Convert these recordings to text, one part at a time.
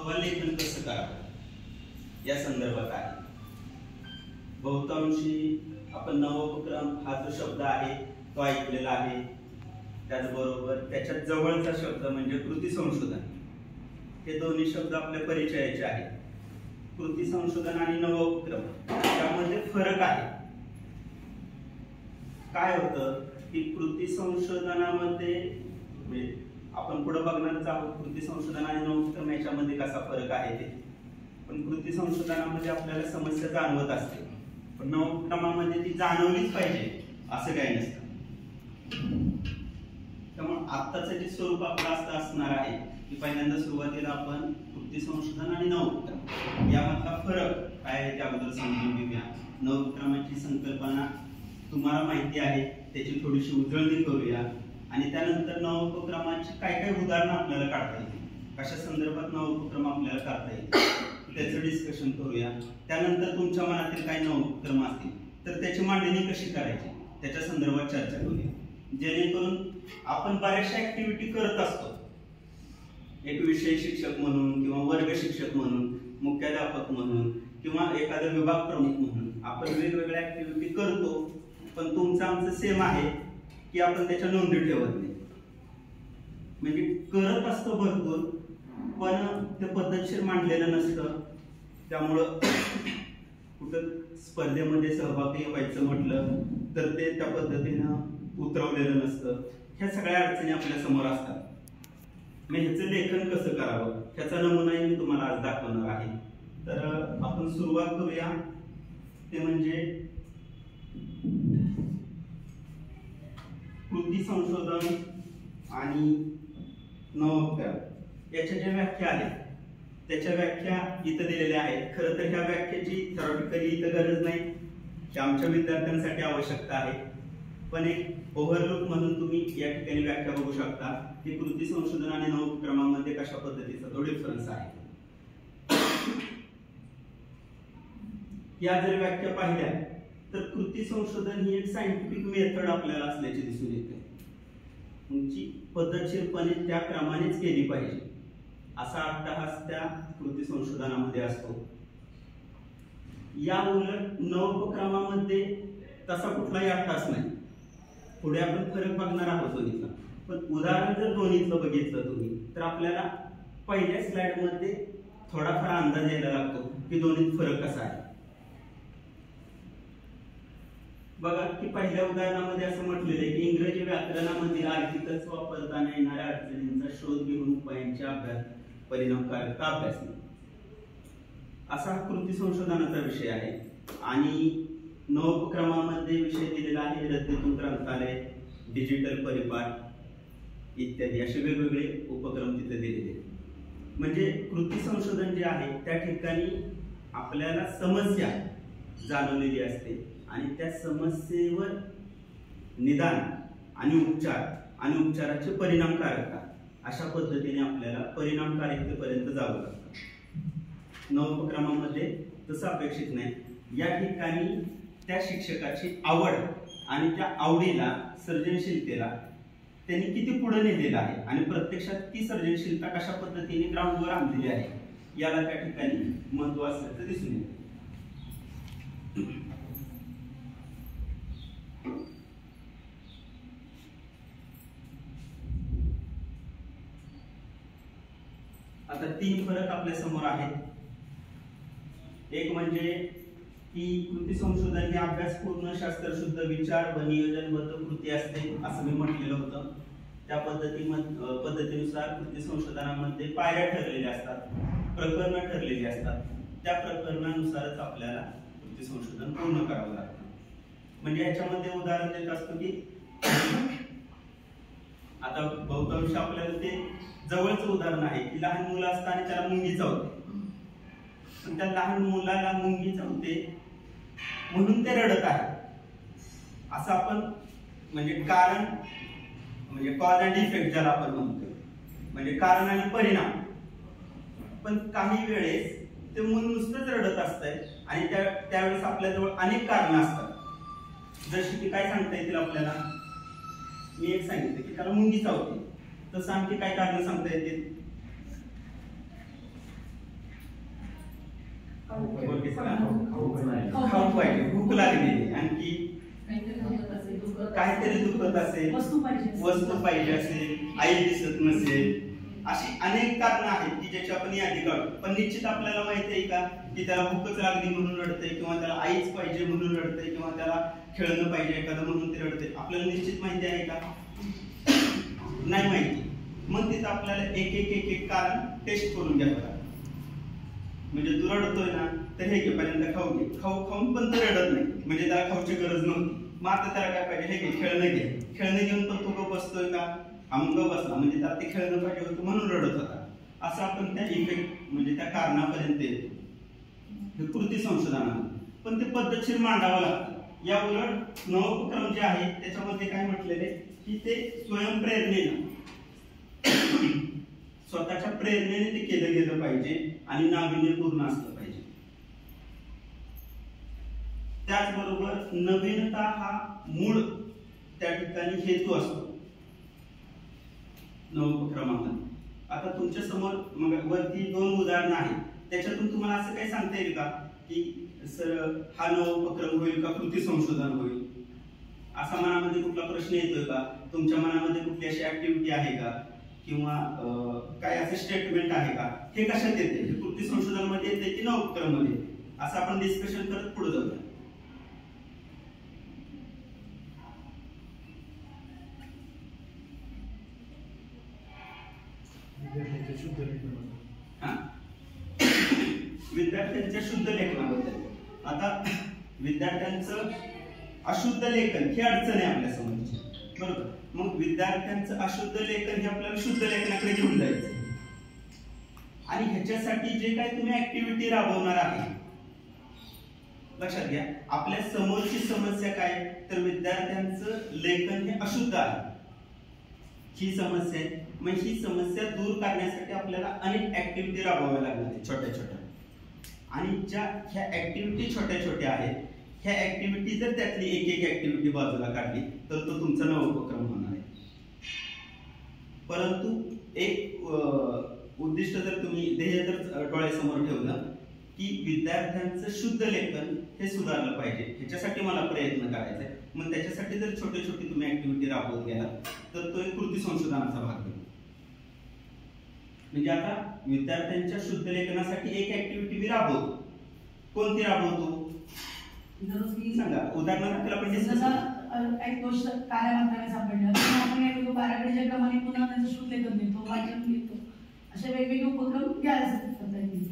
अहवाल लेखन कसं करावं या संदर्भात आहे। बहुतांशी आपण नवोपक्रम हा जो शब्द आहे तो ऐकलेला आहे, त्याचबरोबर त्याच्यात जवळचा शब्द म्हणजे कृती संशोधन, हे दोन्ही शब्द आपल्या परिचयाचे आहेत। कृती संशोधन आणि नवोपक्रम यामध्ये फरक आहे। काय होतं की कृती संशोधनामध्ये आपण पुढे बघणारच आहोत कृती संशोधन आणि नवोपक्रम याच्यामध्ये कसा फरक आहे ते। पण कृती संशोधनामध्ये आपल्याला समस्या जाणवत असते, पण नवोपक्रमामध्ये ती जाणवलीच पाहिजे असं काही नसतं। त्यामुळे आत्ताचं जे स्वरूप आपलं असं असणार आहे की पहिल्यांदा सुरुवातीला आपण कृती संशोधन आणि नवोपक्रम यामधला फरक काय आहे ते अगोदर समजून घेऊया। नवोपक्रमाची संकल्पना तुम्हाला माहिती आहे, त्याची थोडीशी उजळणी करूया आणि त्यानंतर नवोपक्रमाची काय काय उदाहरणं आपल्याला काढता येतील, कशा संदर्भात नवोपक्रम आपल्याला करता येईल त्याचं डिस्कशन करूया। त्यानंतर तुमच्या मनातील काही नवोपक्रम असतील तर त्याची मांडणी कशी करायची त्याच्या संदर्भात चर्चा करूया, जेणेकरून आपण बऱ्याचशा ऍक्टिव्हिटी करत असतो, एक विषय शिक्षक म्हणून किंवा वर्ग शिक्षक म्हणून, मुख्याध्यापक म्हणून किंवा एखादा विभाग प्रमुख म्हणून आपण वेगवेगळ्या ऍक्टिव्हिटी करतो, पण तुमचं आमचं सेम आहे की आपण त्याच्या नोंदी ठेवत नाही। म्हणजे करत असतो भरपूर, पण ते पद्धतशीर मांडलेलं नसतं। त्यामुळं कुठं स्पर्धेमध्ये सहभागी व्हायचं म्हटलं तर ते त्या पद्धतीनं उतरवलेलं नसतं। ह्या सगळ्या अडचणी आपल्या समोर असतात। मग ह्याचं लेखन कसं करावं ह्याचा नमुनाही मी तुम्हाला आज दाखवणार आहे। तर आपण सुरुवात करूया, ते म्हणजे कृती संशोधन आणि नवोपक्रम याच्या ज्या व्याख्या आहेत त्याच्या व्याख्या इथं दिलेल्या आहेत। खरं तर ह्या व्याख्येची थेरॉटिकली इथं गरज नाही, की आमच्या विद्यार्थ्यांसाठी आवश्यकता आहे, पण एक ओव्हरलुक म्हणून तुम्ही या ठिकाणी व्याख्या बघू शकता की कृती संशोधन आणि नवोपक्रमामध्ये कशा पद्धतीचा तो डिफरन्स आहे। या जर व्याख्या पाहिल्या तर कृती संशोधन ही एक सायंटिफिक मेथड आपल्याला असल्याचे दिसून येते, तुमची पद्धतशीरपणे त्या क्रमानेच केली पाहिजे असा अट्टहास त्या कृती संशोधनामध्ये असतो। या उलट नवोपक्रमामध्ये तसा कुठलाही अट्टहास नाही। पुढे आपण फरक बघणार आहोत दोन्हीचा, पण उदाहरण जर दोन्हीचं बघितलं तुम्ही तर आपल्याला पहिल्या स्लाइड मध्ये थोडाफार अंदाज यायला लागतो की दोन्हीत फरक कसा आहे। बघा की पहिल्या उदाहरणामध्ये असं म्हटलेलं आहे की इंग्रजी व्याकरणामध्ये आर्थिकच वापरताना येणाऱ्या अडचणींचा शोध घेऊन उपायांचा अभ्यास, परिणामकारकता अभ्यासणे, असा कृती संशोधनाचा विषय आहे। आणि नवोपक्रमामध्ये विषय दिलेला आहे रद्दीतून ग्रंथालय, डिजिटल परिपाठ इत्यादी असे वेगवेगळे उपक्रम तिथे दिलेले आहेत। म्हणजे कृती संशोधन जे आहे त्या ठिकाणी आपल्याला समस्या जाणवलेली असते आणि त्या समस्येवर निदान आणि उपचार आणि उपचाराचे परिणामकारकता अशा पद्धतीने आपल्याला परिणामकारकतेपर्यंत जावं लागतं। नवोपक्रमामध्ये तसं अपेक्षित नाही। या ठिकाणी त्या शिक्षकाची आवड आणि त्या आवडीला, सर्जनशीलतेला त्यांनी किती पुढे नेलेलं आहे आणि प्रत्यक्षात ती सर्जनशीलता कशा पद्धतीने ग्राउंडवर आणलेली आहे याला त्या ठिकाणी महत्त्व असल्याचं दिसून येतं। आता तीन फरक आपल्या समोर आहेत। एक म्हणजे की कृती संशोधन ही अभ्यासपूर्ण, शास्त्रशुद्ध विचार व नियोजनबद्ध कृती असते असं मी म्हटलेलं होतं। त्या पद्धतीनुसार कृती संशोधनामध्ये पायऱ्या ठरलेल्या असतात, प्रकरणं ठरलेली असतात, त्या प्रकरणानुसारच आपल्याला कृती संशोधन पूर्ण करावं लागतं। म्हणजे याच्यामध्ये उदाहरण देत असतो की आता बहुतांश आपल्याला ते जवळचं उदाहरण आहे की लहान मुलं असताना त्याला मुंगी चावते, पण त्या लहान मुलाला मुंगी चावते म्हणून ते रडत आहे असं आपण म्हणजे कारण म्हणजे कॉज अँड इफेक्ट ज्याला आपण म्हणतो, म्हणजे कारण आणि परिणाम। पण काही वेळेस ते मूल नुसतंच रडत असतंय आणि त्यावेळेस आपल्याजवळ अनेक कारणं असतात। जशी की काय सांगता येतील आपल्याला, मी एक सांगितलं की त्याला मुंगी चावते, तसं आणखी काय कारण सांगता येतील? खाऊ पाहिजे, भूक लागलेली, आणखी काहीतरी दुखत असेल, वस्तू पाहिजे असेल, आई दिसत नसेल, अशी अनेक कारणं आहेत की ज्याची आपण यादी काढतो. पण निश्चित आपल्याला माहिती आहे का की त्याला भूकच लागली म्हणून रडते, किंवा त्याला आईच पाहिजे म्हणून रडते, किंवा त्याला खेळणं पाहिजे एखादं म्हणून ते रडते. आपल्याला निश्चित माहिती आहे का? नाही माहिती. मग तिथं आपल्याला एक एक एक एक कारण टेस्ट करून घ्यावं लागतं. म्हणजे तू रडतोय ना, तर हे घे पहिल्यांदा खाऊ घे. खाऊन पण तो रडत नाही, म्हणजे त्याला खाऊची गरज नव्हती. मग आता त्याला काय पाहिजे? हे घे, खेळणं घे. खेळणं घेऊन पण तो गप बसतोय का? मग बसला, म्हणजे त्याला ते खेळणं पाहिजे होतं म्हणून रडत होता. असं आपण त्या इफेक्ट म्हणजे त्या कारणापर्यंत येतो कृती संशोधनामध्ये. पण ते पद्धतशीर मांडावं लागतं. या उलट नवोपक्रम जे आहे त्याच्यामध्ये काय म्हटलेले की ते स्वयंप्रेरणेनं स्वतःच्या प्रेरणेने ते केलं गेलं पाहिजे आणि नाविन्यपूर्ण असलं पाहिजे. त्याचबरोबर नवीनता हा मूळ त्या ठिकाणी हेतू असतो नवोपक्रमामध्ये. आता तुमच्या समोर मग वरती 2 उदाहरणं आहेत, त्याच्यातून तुम्हाला असं काही सांगता येईल का की सर हा नवोपक्रम होईल का कृती संशोधन होईल? असा मनामध्ये कुठला प्रश्न येतोय का? तुमच्या मनामध्ये कुठली अशी ऍक्टिव्हिटी आहे का, किंवा काय असं स्टेटमेंट आहे का? हे कशात येते? हे कृती संशोधन मध्ये येते की नवोपक्रम मध्ये? असं आपण डिस्कशन करत पुढे जाऊया. विद्यार्थ्यांच्या शुद्ध लेखनाबद्दल. आता विद्यार्थ्यांचं अशुद्ध लेखन ही अडचण आहे आपल्या समोरची, बरोबर? मग विद्यार्थ्यांचं अशुद्ध लेखन हे आपल्याला शुद्ध लेखनाकडे घेऊन जायचं. आणि ह्याच्यासाठी जे काही तुम्ही ऍक्टिव्हिटी राबवणार आहे, लक्षात घ्या, आपल्या समोरची समस्या काय? तर विद्यार्थ्यांचं लेखन हे अशुद्ध आहे, ही समस्या आहे. मग ही समस्या दूर करण्यासाठी आपल्याला अनेक ऍक्टिव्हिटी राबवाव्या लागणार आहेत, छोट्या छोट्या. आणि ज्या ह्या ऍक्टिव्हिटी छोट्या छोट्या आहेत, ह्या ऍक्टिव्हिटी जर त्यातली एक एक ऍक्टिव्हिटी बाजूला काढली तर तो तुमचा नवोपक्रम होणार आहे. परंतु एक उद्दिष्ट जर तुम्ही ध्येय जर डोळ्यासमोर ठेवलं की विद्यार्थ्यांचं शुद्ध लेखन हे सुधारलं पाहिजे, ह्याच्यासाठी मला प्रयत्न करायचा आहे, मग त्याच्यासाठी जर छोटे छोटे तुम्ही ऍक्टिव्हिटी राबवत गेला तर तो एक कृती संशोधनाचा भाग होईल. म्हणजे आता विद्यार्थ्यांच्या शुद्ध लेखनासाठी एक ऍक्टिव्हिटी मी राबवतो. कोणती राबवतो सांगा? उदाहरणार्थ आपण एक गोष्ट कार्यामार्गाने सापडलं तर आपण काय करतो? बाराखडीच्या क्रमाने पुन्हा त्यांचं शुद्ध लेखन घेतो, वाचन घेतो, असे वेगवेगळे उपक्रम घ्यायला करता येतील.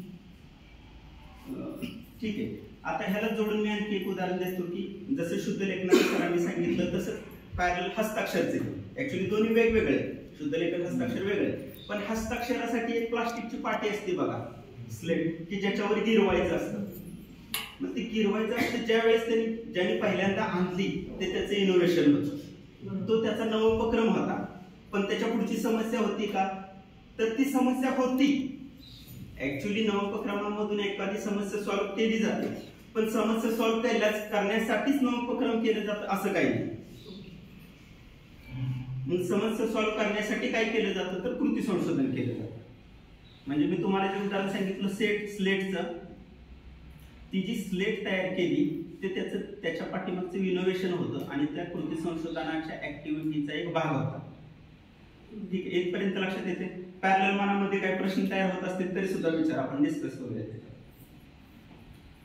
ठीक आहे. आता ह्याला जोडून मी आणखी एक उदाहरण देतो की जसं शुद्ध लेखनाचं सरांनी सांगितलं तसं पॅरल हस्ताक्षरचे. ऍक्च्युली दोन्ही वेगवेगळे, शुद्ध लेखन हस्ताक्षर वेगळे. पण हस्ताक्षरासाठी एक प्लास्टिकची पाटी असते बघा, स्लेट, की ज्याच्यावर गिरवायचं असतं. मग ते गिरवायचं असतं ज्यावेळेस ज्यांनी पहिल्यांदा आणली ते त्याचं इनोव्हेशन होतं, तो त्याचा नवोपक्रम होता. पण त्याच्या पुढची समस्या होती का? तर ती समस्या होती. ऍक्च्युली नवोपक्रमामधून एखादी समस्या सॉल्व्ह केली जाते, पण समस्या सॉल्व्ह करण्यासाठीच नवोपक्रम केलं जातं असं काही नाही. मग समस्या सॉल्व्ह करण्यासाठी काय केलं जातं? तर कृती संशोधन केलं जातं. म्हणजे मी तुम्हाला जे उदाहरण सांगितलं स्लेटचं, ती जी स्लेट तयार केली ते त्याच्या पाठीमागचं इनोव्हेशन होतं आणि त्या कृती संशोधनाच्या ऍक्टिव्हिटीचा एक भाग होता. ठीक आहे, इथपर्यंत लक्षात येते. पॅरलल मनामध्ये काही प्रश्न तयार होत असतील तरी सुद्धा विचार, आपण डिस्कस करूया.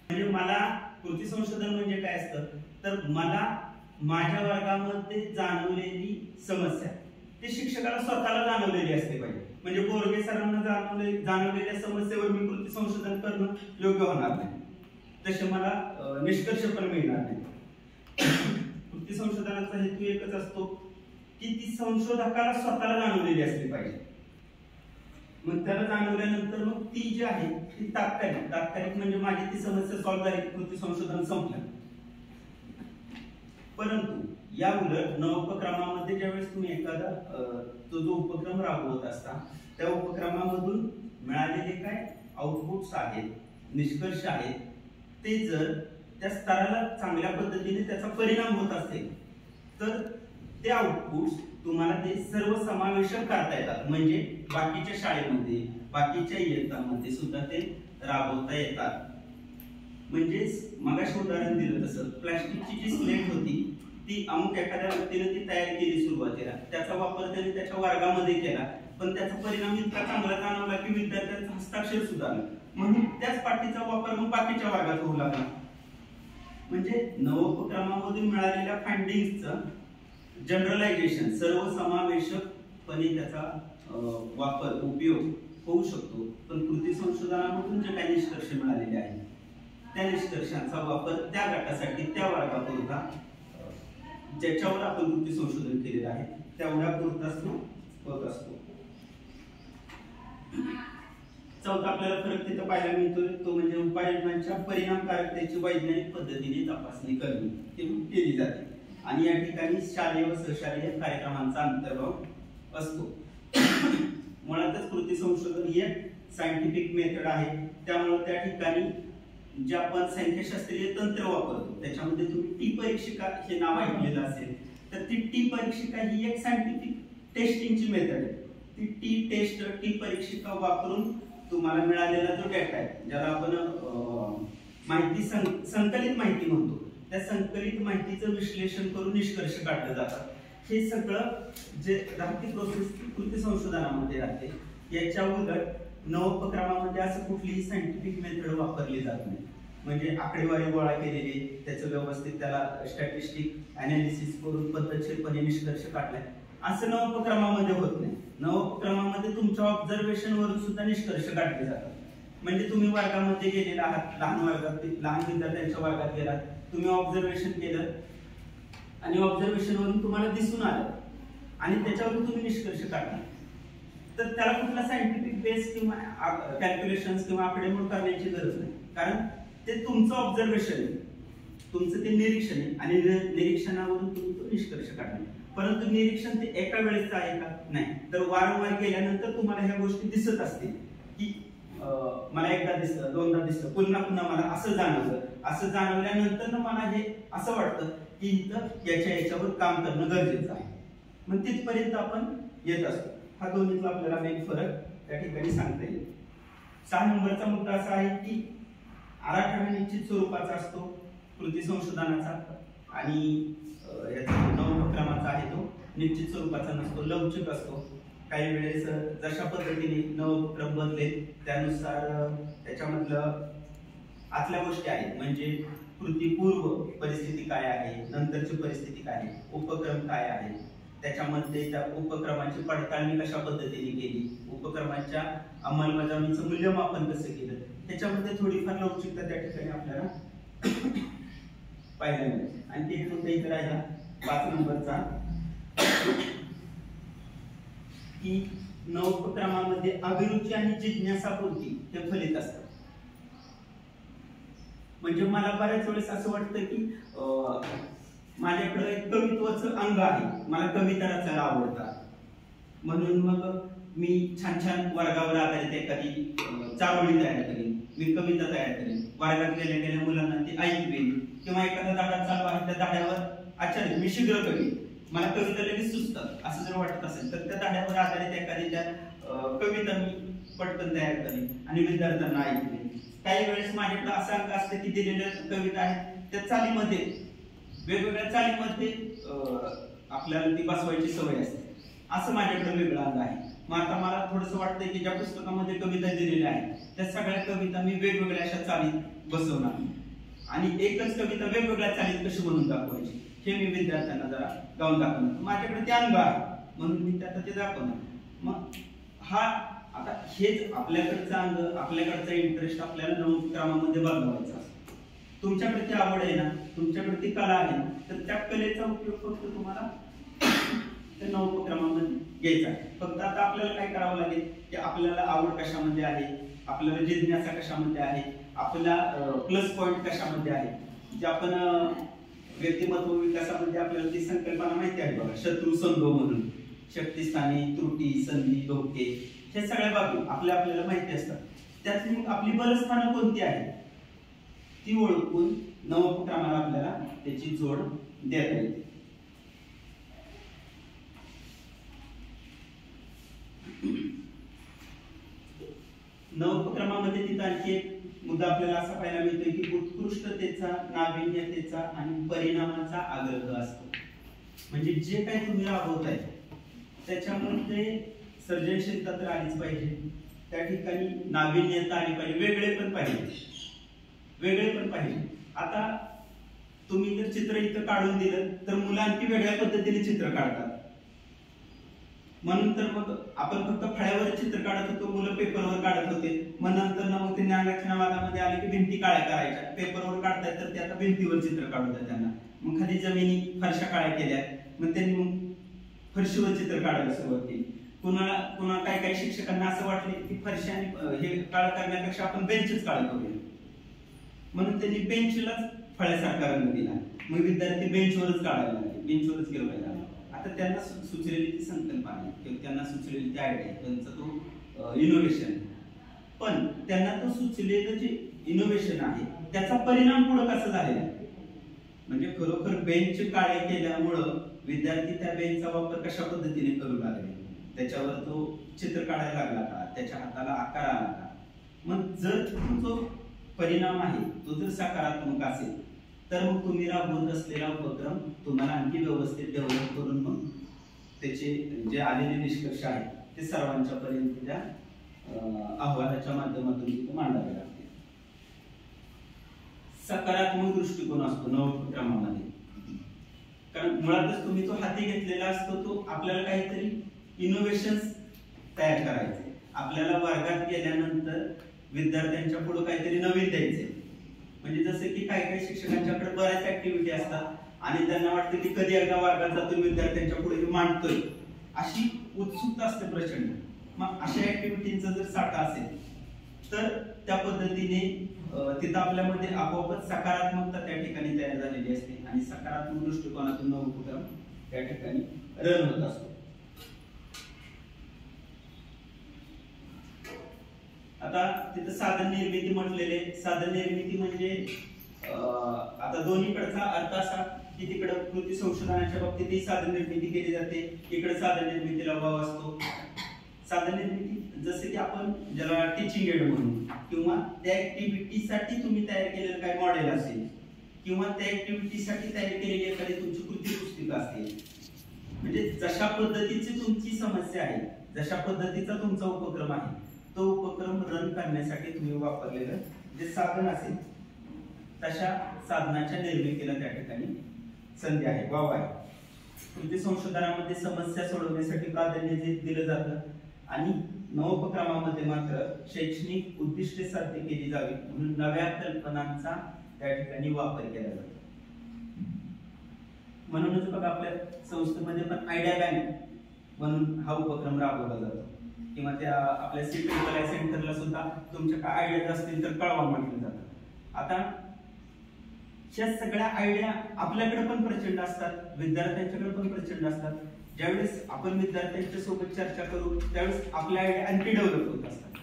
म्हणजे मला कृती संशोधन म्हणजे काय असतं? तर मला माझ्या वर्गामध्ये जाणवलेली समस्या ते शिक्षकाला स्वतःला जाणवलेली असते पाहिजे. म्हणजे बोर्गे सरांना जाणवलेल्या समस्येवर मी कृती संशोधन करणं योग्य होणार नाही, तसे मला निष्कर्ष पण मिळणार नाही. कृती संशोधनाचा हेतू एकच असतो की ती संशोधकाला स्वतःला जाणवलेली असली पाहिजे. मग त्याला जाणवल्यानंतर मग ती जी आहे ती तात्कालिक म्हणजे माझी ती समस्या सॉल्व्ह झाली, कृती संशोधन संपलं. परंतु या उलट नवोपक्रमामध्ये ज्यावेळेस तुम्ही एखादा तो जो उपक्रम राबवत असता त्या उपक्रमामधून मिळालेले काय आउटपुट्स आहेत, निष्कर्ष आहेत, ते जर त्या स्तराला चांगल्या पद्धतीने त्याचा परिणाम होत असेल तर ते आउटपुट्स तुम्हाला ते सर्व समावेशक करता येतात. म्हणजे बाकीच्या शाळेमध्ये, बाकीच्या इयत्तांमध्ये सुद्धा ते राबवता येतात. म्हणजेच मगाशी उदाहरण दिलं तसं प्लास्टिकची जी स्लेट होती ती अमुक एखाद्या व्यक्तीने ती तयार केली सुरुवातीला, त्याचा वापर त्याने त्याच्या वर्गामध्ये केला, पण त्याचा परिणाम इतका चांगला जाणवला की विद्यार्थ्यांचं हस्ताक्षर सुधारलं, म्हणून त्याच पाटीचा वापर मग बाकीच्या वर्गात होऊ लागला. म्हणजे नवोपक्रमामधून मिळालेल्या फाइंडिंग्सचं जनरलायझेशन सर्वसमावेशकपणे त्याचा वापर उपयोग होऊ शकतो. पण कृती संशोधनामधून जे काही निष्कर्ष मिळालेले आहेत त्या निष्कर्षांचा वापर त्या गटासाठी त्या वर्गापुरता ज्याच्यावर आपण कृती संशोधन केलेलं आहे तेवढ्या पुरताच होत असतो. चौथा आपल्याला फरक तिथं पाहायला मिळतोय तो म्हणजे उपाययोजनांच्या परिणामकारकतेची वैज्ञानिक पद्धतीने तपासणी करणे केली जाते आणि या ठिकाणी शालेय व सहशालेय कार्यक्रमांचा अंतर्भाव असतो. मुळातच कृती संशोधन ही एक सायंटिफिक मेथड आहे, त्यामुळे त्या ठिकाणी जे आपण संख्याशास्त्रीय तंत्र वापरतो त्याच्यामध्ये तुम्ही टी परीक्षिका हे नाव ऐकलेलं असेल, तर ती टी परीक्षिका ही एक सायंटिफिक टेस्टिंगची मेथड आहे. ती टी परीक्षिका वापरून तुम्हाला मिळालेला जो डेटा आहे ज्याला आपण माहिती संकलित माहिती म्हणतो, त्या संकलित माहितीचं विश्लेषण करून निष्कर्ष काढले जातात. हे सगळं जे राहती प्रोसेस कृती संशोधनामध्ये राहते. याच्या उलट नवोपक्रमामध्ये असं कुठलीही सायंटिफिक मेथड वापरली जात नाही. म्हणजे आकडेवारी गोळा केलेली त्याचं व्यवस्थित त्याला स्टॅटिस्टिक अनालिसिस करून पद्धतशीरपणे निष्कर्ष काढलाय असं नवोपक्रमामध्ये होत नाही. नवोपक्रमामध्ये तुमच्या ऑब्झर्वेशन वरून सुद्धा निष्कर्ष काढले जातात. म्हणजे तुम्ही वर्गामध्ये गेलेला आहात, लहान विद्यार्थ्यांच्या वर्गात गेलात, तुम्ही ऑब्झर्वेशन केलं आणि ऑब्झर्वेशन वरून तुम्हाला दिसून आलं आणि त्याच्यावरून तुम्ही निष्कर्ष काढला, तर त्याला कुठला सायंटिफिक बेस किंवा कॅल्क्युलेशन्स किंवा आकडेमोड करण्याची गरज नाही. कारण ते तुमचं ऑब्झर्वेशन आहे, तुमचं ते निरीक्षण आहे आणि निरीक्षणावरून तुम्ही तो निष्कर्ष काढला. परंतु निरीक्षण ते एका वेळेचं आहे का? नाही. तर वारंवार केल्यानंतर तुम्हाला ह्या गोष्टी दिसत असतील की मला एकदा दिसलं, दोनदा दिसलं, पुन्हा पुन्हा मला असं जाणवलं. असं जाणवल्यानंतर मला हे असं वाटतं की इथं याच्यावर काम करणं गरजेचं आहे. मग तिथपर्यंत आपण येत असतो. हा दोन्हीतला आपल्याला मेन फरक त्या ठिकाणी सांगता येईल. 6 नंबरचा मुद्दा असा आहे की आराखडा निश्चित स्वरूपाचा असतो कृती संशोधनाचा आणि नवोपक्रमाचा आहे तो निश्चित स्वरूपाचा नसतो, लवचिक असतो. काही वेळेस जशा पद्धतीने नवोपक्रम बदलेल त्यानुसार त्याच्यामधलं आतल्या गोष्टी आहेत. म्हणजे कृतीपूर्व परिस्थिती काय आहे, नंतरची परिस्थिती काय आहे, उपक्रम काय आहे, त्याच्यामध्ये त्या उपक्रमाची पडताळणी कशा पद्धतीने केली, उपक्रमाच्या अंमलबजावणीचं मूल्यमापन कसं केलं, त्याच्यामध्ये थोडीफार लवचिकता त्या ठिकाणी आपल्याला पाहायला मिळते. आणि ते मुद्दा इथे राहिला 5 नंबरचा की नवोपक्रमामध्ये अभिरुची आणि जिज्ञासापूर्ती हे फलित असतात. म्हणजे मला बऱ्याच वेळेस असं वाटतं की माझ्याकडे एक कवित्वाचं अंग आहे, मला कविता रचायला आवडतात, म्हणून मग मी छान छान वर्गावर आधारित एखादी चारोळी तयार करेन, मी कविता तयार करेन, वर्गात गेल्या मुलांना ती ऐकवेन किंवा एखादा धडा चालू आहे त्या धड्यावर आचार्य मी शीघ्र कवीन, मला कविता लगेच सुचतात असं जर वाटत असेल तर त्या धड्यावर आधारित एखादी त्या कविता मी पटकन तयार करेन आणि विद्यार्थ्यांना ऐकवेन. काही वेळेस माझ्याकडे असं अंक असतं की दिलेल्या कविता आहेत त्या चालीमध्ये वेगवेगळ्या चालीमध्ये आपल्याला ती बसवायची सवय असते, असं माझ्याकडे वेगळा अंग आहे. मग आता मला थोडंसं वाटतंय की ज्या पुस्तकामध्ये कविता दिलेल्या आहेत त्या सगळ्या कविता मी वेगवेगळ्या अशा चालीत बसवणार आणि एकच कविता वेगवेगळ्या चालीत कशी म्हणून दाखवायची हे मी विद्यार्थ्यांना जरा गाऊन दाखवणार. माझ्याकडे ते अंग आहे म्हणून मी त्यात ते दाखवणार. मग हा आता हेच आपल्याकडचं अंग, आपल्याकडचा इंटरेस्ट आपल्याला नवोपक्रमामध्ये बदलवायचा असतो. तुमच्याकडे ती आवड आहे ना, तुमच्याकडे ती कला आहे ना, तर त्या कलेचा उपयोग फक्त तुम्हाला त्या नवोपक्रमामध्ये घ्यायचा आहे. फक्त आता आपल्याला काय करावं लागेल की आपल्याला आवड कशामध्ये आहे, आपल्याला जिज्ञासा कशामध्ये आहे, आपला प्लस पॉइंट कशामध्ये आहे. जे आपण व्यक्तिमत्व विकासामध्ये आपल्याला ती संकल्पना माहिती आहे बघा, शत्रू संघ म्हणून शक्तिस्थानी, त्रुटी, संधी, धोके, हे सगळ्या बाबी आपल्याला माहिती असतात. त्यातली मग आपली बलस्थानं कोणती आहेत ती ओळखून नवोपक्रमाला आपल्याला त्याची जोड देता येते. नवोपक्रमामध्ये तिथं आणखी एक मुद्दा आपल्याला असा पाहायला मिळतोय की उत्कृष्टतेचा, नाविन्यतेचा आणि परिणामाचा आग्रह असतो. म्हणजे जे काही तुम्ही राबवताय त्याच्यामध्ये सर्जनशीलता तर आलीच पाहिजे, त्या ठिकाणी नाविन्यता आली पाहिजे, वेगळे पण पाहिजे. आता तुम्ही जर चित्र इथं काढून दिलं तर मुलं आणखी वेगळ्या पद्धतीने चित्र काढतात. म्हणून तर मग आपण फक्त फळ्यावर चित्र काढत होतो, मुलं पेपरवर काढत होते. मग नंतर मग ते ज्ञानरचनावादामध्ये आले की भिंती काळ्या करायच्या, पेपरवर काढतायत तर ते आता भिंतीवर चित्र काढतात त्यांना. मग खाली जमिनी फरशा काळ्या केल्या, मग त्यांनी मग फरशीवर चित्र काढायला सुरुवात केली. पुन्हा काही शिक्षकांना असं वाटले की फरशा आणि हे काळ करण्यापेक्षा आपण बेंचच काळ करूया, म्हणून त्यांनी बेंचलाच फळ्यासारखा रंग दिला. मग विद्यार्थी बेंचवरच काढायला लागले, बेंचवरच गिरवायला लागले. आता त्यांना सुचलेली ती संकल्पना आहे किंवा त्यांना सुचलेली ती आयडिया, त्यांचा तो इनोव्हेशन. पण त्यांना तो सुचलेलं जे इनोव्हेशन आहे त्याचा परिणाम पुढे कसा झालेला आहे, म्हणजे खरोखर बेंच काळे केल्यामुळं विद्यार्थी त्या बेंचचा वापर कशा पद्धतीने करू लागले, त्याच्यावर तो चित्र काढायला लागला का, त्याच्या हाताला आकार आला का. मग जर जो परिणाम आहे तो जर सकारात्मक असेल तर मग तुम्ही राबवत असलेला उपक्रम तुम्हाला आणखी व्यवस्थित डेव्हलप करून मग त्याचे जे आलेले निष्कर्ष आहेत ते सर्वांच्या पर्यंत त्या अहवालाच्या माध्यमातून तिथे मांडावे लागते. सकारात्मक दृष्टिकोन असतो नवोपक्रमामध्ये, कारण मुळातच तुम्ही तो हाती घेतलेला असतो, तो आपल्याला काहीतरी इनोव्हेशन्स तयार करायचे. आपल्याला वर्गात गेल्यानंतर विद्यार्थ्यांच्या पुढे काहीतरी नवीन द्यायचे. म्हणजे जसे की काही शिक्षकांच्याकडे बऱ्याच ऍक्टिव्हिटी असतात आणि त्यांना वाटतं की कधी एकदा वर्गात जातोय, विद्यार्थ्यांच्या पुढे मांडतोय, अशी उत्सुकता असते प्रचंड. मग अशा ऍक्टिव्हिटींचा जर साठा असेल तर त्या पद्धतीने तिथं आपल्यामध्ये आपोआपच सकारात्मकता त्या ठिकाणी तयार झालेली असते आणि सकारात्मक दृष्टिकोनातून नवोपक्रम त्या ठिकाणी रन होत असतो. आता तिथं साधन निर्मिती म्हटलेले, साधन निर्मिती म्हणजे आता दोन्हीकडचा अर्थ असा की तिकडे कृती संशोधनाच्या बाबतीत ही साधन निर्मिती केली जाते, इकडे साधन निर्मितीला वाव असतो. साधन निर्मिती जसे की आपण ज्याला टीचिंग एड म्हणून, किंवा त्या ऍक्टिव्हिटीसाठी तुम्ही तयार केलेलं काय मॉडेल असेल किंवा त्या ऍक्टिव्हिटीसाठी तयार केलेली एखादी तुमची कृती पुस्तिका असते. म्हणजे जशा पद्धतीची तुमची समस्या आहे, जशा पद्धतीचा तुमचा उपक्रम आहे, तो उपक्रम रन करण्यासाठी तुम्ही वापरलेलं जे साधन असेल तशा साधनाच्या निर्मितीला त्या ठिकाणी संधी आहे, वाव आहे. कृती संशोधनामध्ये समस्या सोडवण्यासाठी प्राधान्य दिलं जातं आणि नवोपक्रमामध्ये मात्र शैक्षणिक उद्दिष्टे साध्य केली जावी म्हणून नव्या कल्पनांचा त्या ठिकाणी वापर केला जातो. म्हणूनच बघा आपल्या संस्थेमध्ये पण आयडिया बँक म्हणून हा उपक्रम राबवला जातो, किंवा त्या आपल्या सीपीएल सेंटरला सुद्धा तुमच्या काय आयडिया असतील तर कळवा म्हटलं जातं. आता या सगळ्या आयडिया आपल्याकडे पण प्रचंड असतात, विद्यार्थ्यांच्याकडे पण प्रचंड असतात. ज्यावेळेस आपण विद्यार्थ्यांच्या सोबत चर्चा करू त्यावेळेस आपल्या आयडिया आणखी डेव्हलप होत असतात.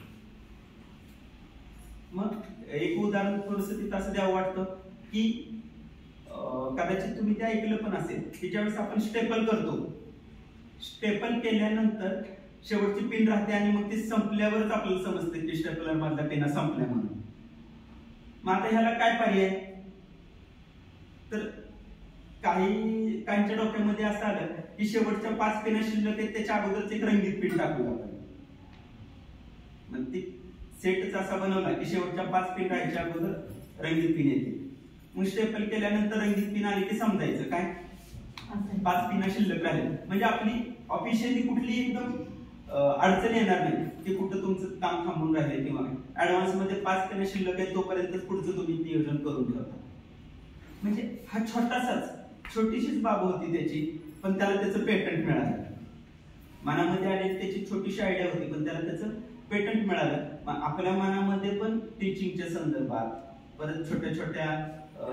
मग एक उदाहरण थोडंसं तिथं असं द्यावं वाटतं की कदाचित तुम्ही ते ऐकलं पण असेल की ज्यावेळेस आपण स्टेपल करतो, स्टेपल केल्यानंतर शेवटची पिन राहते आणि मग ती संपल्यावरच आपल्याला समजते की स्टेपलर मधला पिना संपल्या म्हणून. मग आता ह्याला काय पर्याय, तर काहींच्या डोक्यामध्ये असं आलं की शेवटच्या 5 पिना शिल्लक आहेत त्याच्या अगोदरच एक रंगीत पिन टाकूया आपण. मग ती सेटच असा बनवला की शेवटच्या 5 पिन राहायच्या अगोदर रंगीत पिन येते. मग स्टेपल केल्यानंतर रंगीत पिन आली की समजायचं काय 5 पिना शिल्लक राहिले. म्हणजे आपली ऑफिशियली कुठली एकदम अडचण येणार नाही की कुठं तुमचं काम थांबून राहिले किंवा ऍडव्हान्स मध्ये 5 पिना शिल्लक आहे तोपर्यंत पुढचं तुम्ही नियोजन करून ठेवता. म्हणजे हा छोटीशीच बाब होती त्याची, पण त्याला त्याचं पेटंट मिळालं. मनामध्ये आलेली त्याची छोटीशी आयडिया होती पण त्याला त्याचं पेटंट मिळालं. आपल्या मनामध्ये पण टीचिंगच्या संदर्भात, परत छोट्या छोट्या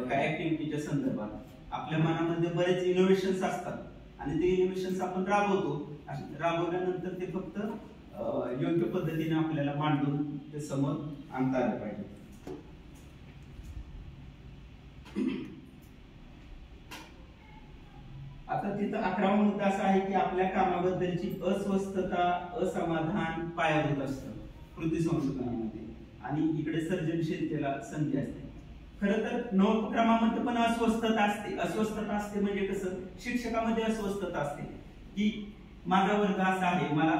काय ऍक्टिव्हिटीच्या संदर्भात आपल्या मनामध्ये बरेच इनोव्हेशन्स असतात आणि ते इनोव्हेशन्स आपण राबवतो. राबवल्यानंतर ते फक्त योग्य पद्धतीने आपल्याला मांडून ते समोर आणता आलं पाहिजे. आता तिथं 11वा मुद्दा असा आहे की आपल्या कामाबद्दलची अस्वस्थता, असमाधान पायाभूत असतं कृती संशोधनामध्ये. आणि इकडे सर्जनशीलतेला संधी असते. खरं तर नवोपक्रमामध्ये पण अस्वस्थता असते. अस्वस्थता असते म्हणजे कसं, शिक्षकामध्ये अस्वस्थता असते की माझा वर्ग असा आहे, मला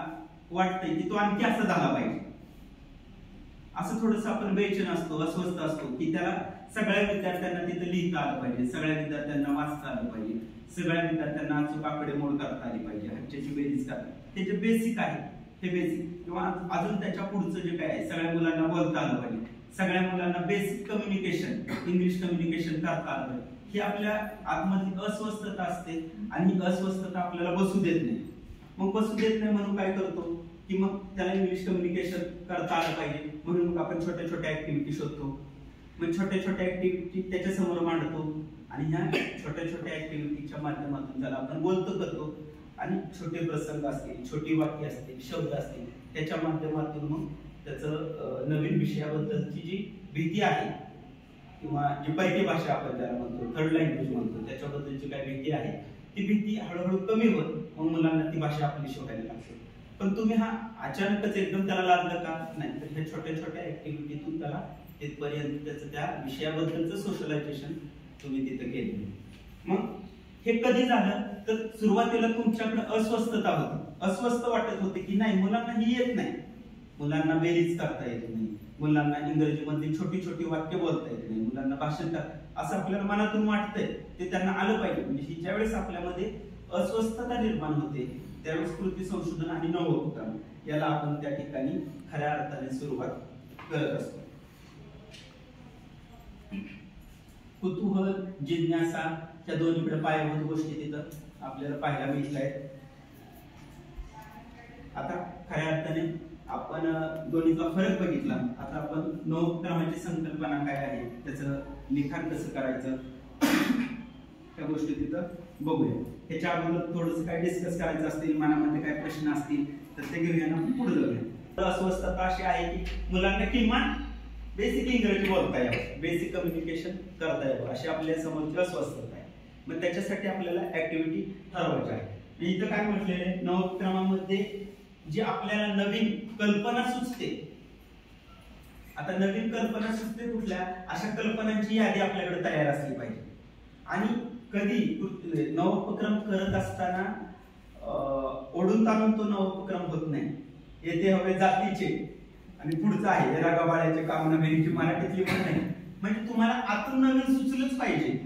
वाटतंय की तो आणखी असा झाला पाहिजे, असं थोडंसं आपण बेचैन असतो, अस्वस्थ असतो की त्याला सगळ्या विद्यार्थ्यांना तिथं लिहिता आलं पाहिजे, सगळ्या विद्यार्थ्यांना वाचता आलं पाहिजे, सगळ्या विद्यार्थ्यांना अचूक आकडेमोड करता आली पाहिजे, हच्च्याची बेरीज करता. ते जे बेसिक आहे हे बेसिक, किंवा अजून त्याच्या पुढचं जे काय आहे, सगळ्या मुलांना बोलता आलं पाहिजे, सगळ्या मुलांना बेसिक कम्युनिकेशन, इंग्लिश कम्युनिकेशन करता आलं पाहिजे. ही आपल्या आतमध्ये अस्वस्थता असते आणि ही अस्वस्थता आपल्याला बसू देत नाही. मग बसू देत नाही म्हणून काय करतो की मग त्याला इंग्लिश कम्युनिकेशन करता आलं पाहिजे म्हणून मग आपण छोट्या छोट्या ऍक्टिव्हिटी शोधतो, मग छोट्या छोट्या ऍक्टिव्हिटी त्याच्या समोर मांडतो आणि ह्या छोट्या छोट्या ऍक्टिव्हिटीच्या माध्यमातून त्याला आपण बोलतो करतो आणि छोटे प्रसंग असतील, छोटी वाक्य असतील, शब्द असतील, त्याच्या माध्यमातून मग त्याचं नवीन विषयाबद्दलची जी भीती आहे किंवा जी पहिली भाषा आपण ज्याला म्हणतो, थर्ड लँग्वेज म्हणतो, त्याच्याबद्दलची काय भीती आहे ती भीती हळूहळू कमी होत मग मुलांना ती भाषा आपली शिकायला लागते. पण तुम्ही हा अचानकच एकदम त्याला लागलं का नाही, तर ह्या छोट्या छोट्या ऍक्टिव्हिटीतून त्याला तिथपर्यंत त्याचं त्या विषयाबद्दलचं सोशलायझेशन तुम्ही तिथं केलं. मग हे कधी झालं तर सुरुवातीला तुमच्याकडे अस्वस्थता होती, अस्वस्थ वाटत होते की नाही मुलांना ही येत नाही, मुलांना बेरीज करता येत नाही, मुलांना इंग्रजीमध्ये छोटी छोटी वाक्य बोलता येत नाही, मुलांना भाषण करता असं आपल्याला मनातून वाटतंय, ते त्यांना आलं पाहिजे. म्हणजे ही ज्यावेळेस आपल्यामध्ये अस्वस्थता निर्माण होते त्यावेळेस कृती संशोधन आणि नवोपक्रम याला आपण त्या ठिकाणी खऱ्या अर्थाने सुरुवात करत असतो. कुतूहल, जिज्ञासा या दोन्हीकडे पायाभूत गोष्टी तिथं आपल्याला पाहायला मिळत आहेत. आता खऱ्या अर्थाने आपण दोन्हीचा फरक बघितला. आता आपण नवोपक्रमाची संकल्पना काय आहे, त्याचं लिखाण कसं करायचं त्या गोष्टी तिथं बघूया. ह्याच्या अगोदर थोडंसं काय डिस्कस करायचं असतील, मनामध्ये काय प्रश्न असतील तर ते घेऊया ना पुढे जाऊया. अस्वस्थता अशी आहे की मुलांना किमान बेसिक इंग्रजी बोलता यावं, बेसिक कम्युनिकेशन करता यावं अशी आपल्या समोरची अस्वस्थता आहे. मग त्याच्यासाठी आपल्याला ऍक्टिव्हिटी ठरवायची आहे. इथं काय म्हटलेलं आहे, नवोपक्रमामध्ये जी आपल्याला नवीन कल्पना सुचते, आता नवीन कल्पना सुचते कुठल्या, अशा कल्पनांची यादी आपल्याकडे तयार असली पाहिजे. आणि कधी नवोपक्रम करत असताना ओढून ताणून तो नवोपक्रम होत नाही. येथे हवे जातीचे आणि पुढचं आहे रागाबाळ्याचे कामना बेरीची मराठीतली पण नाही. म्हणजे तुम्हाला आतून नवीन सुचलंच पाहिजे,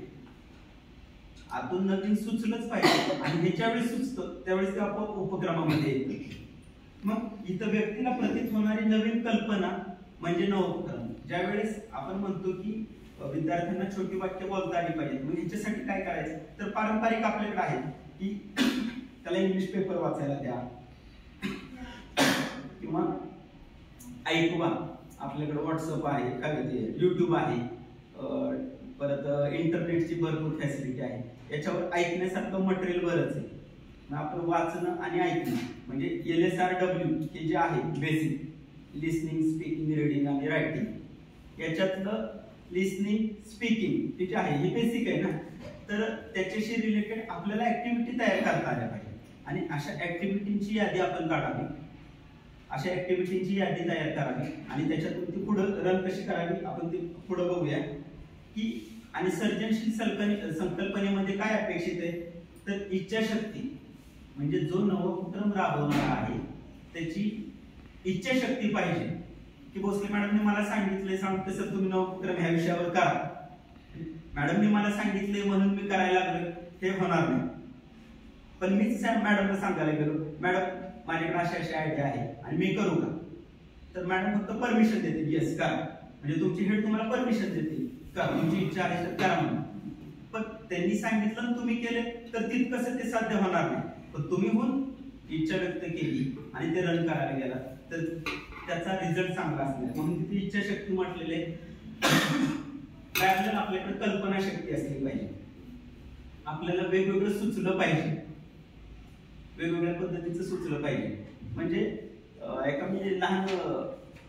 आतून नवीन सुचलंच पाहिजे आणि ह्याच्या वेळेस सुचतं त्यावेळेस ते आपोआप उपक्रमामध्ये येतं. मग इथं व्यक्तीला प्रतीत होणारी नवीन कल्पना म्हणजे नवोपक्रम. ज्यावेळेस आपण म्हणतो की विद्यार्थ्यांना छोटी वाक्य बोलता आली पाहिजे, मग ह्याच्यासाठी काय करायचं तर पारंपरिक आपल्याकडे आहे की त्याला इंग्लिश पेपर वाचायला द्या किंवा ऐकवा. आपल्याकडे व्हॉट्सअप आहे, काय युट्यूब आहे, परत इंटरनेटची भरपूर फॅसिलिटी आहे, याच्यावर ऐकण्यासारखं मटेरियल बरंच आहे. आपण वाचणं आणि ऐकणं म्हणजे LSRW हे जे आहे बेसिक लिसनिंग, स्पीकिंग, रीडिंग आणि रायटिंग, याच्यातलं लिसनिंग, स्पीकिंग हे जे आहे हे बेसिक आहे ना, तर त्याच्याशी रिलेटेड आपल्याला ऍक्टिव्हिटी तयार करता आल्या पाहिजे आणि अशा ऍक्टिव्हिटींची यादी आपण काढावी, अशा ऍक्टिव्हिटींची यादी तयार करावी आणि त्याच्यातून ती पुढे रन कशी करावी आपण ती पुढे बघूया. की आणि सर्जनशील संकल्पनेमध्ये काय अपेक्षित आहे तर इच्छाशक्ती, म्हणजे जो नवोपक्रम राबवणारा आहे त्याची इच्छाशक्ती पाहिजे. की भोसले मॅडमने मला सांगितलंय, सांगते सर तुम्ही नवोपक्रम ह्या विषयावर करा, मॅडमने मला सांगितलंय म्हणून मी करायला लागलो, हे होणार नाही. पण मीच मॅडमला सांगायला गेलो, मॅडम माझ्याकडे अशा अशा आयडिया आहे आणि मी करू का, तर मॅडम फक्त परमिशन देते, येस करा. म्हणजे तुमची हेड तुम्हाला परमिशन देते का, तुमची इच्छा आहे तर करा म्हणून. पण त्यांनी सांगितलं तुम्ही केले तर तितकंसं ते साध्य होणार नाही. पण तुम्ही होऊन इच्छा व्यक्त केली आणि ते रन करायला गेला तर त्याचा रिझल्ट चांगला असणार. म्हणून तिथे इच्छाशक्ती म्हटलेले आपल्याकडे कल्पना शक्ती असली पाहिजे, आपल्याला वेगवेगळं सुचलं पाहिजे, वेगवेगळ्या पद्धतीचं सुचलं पाहिजे. म्हणजे एका मी लहान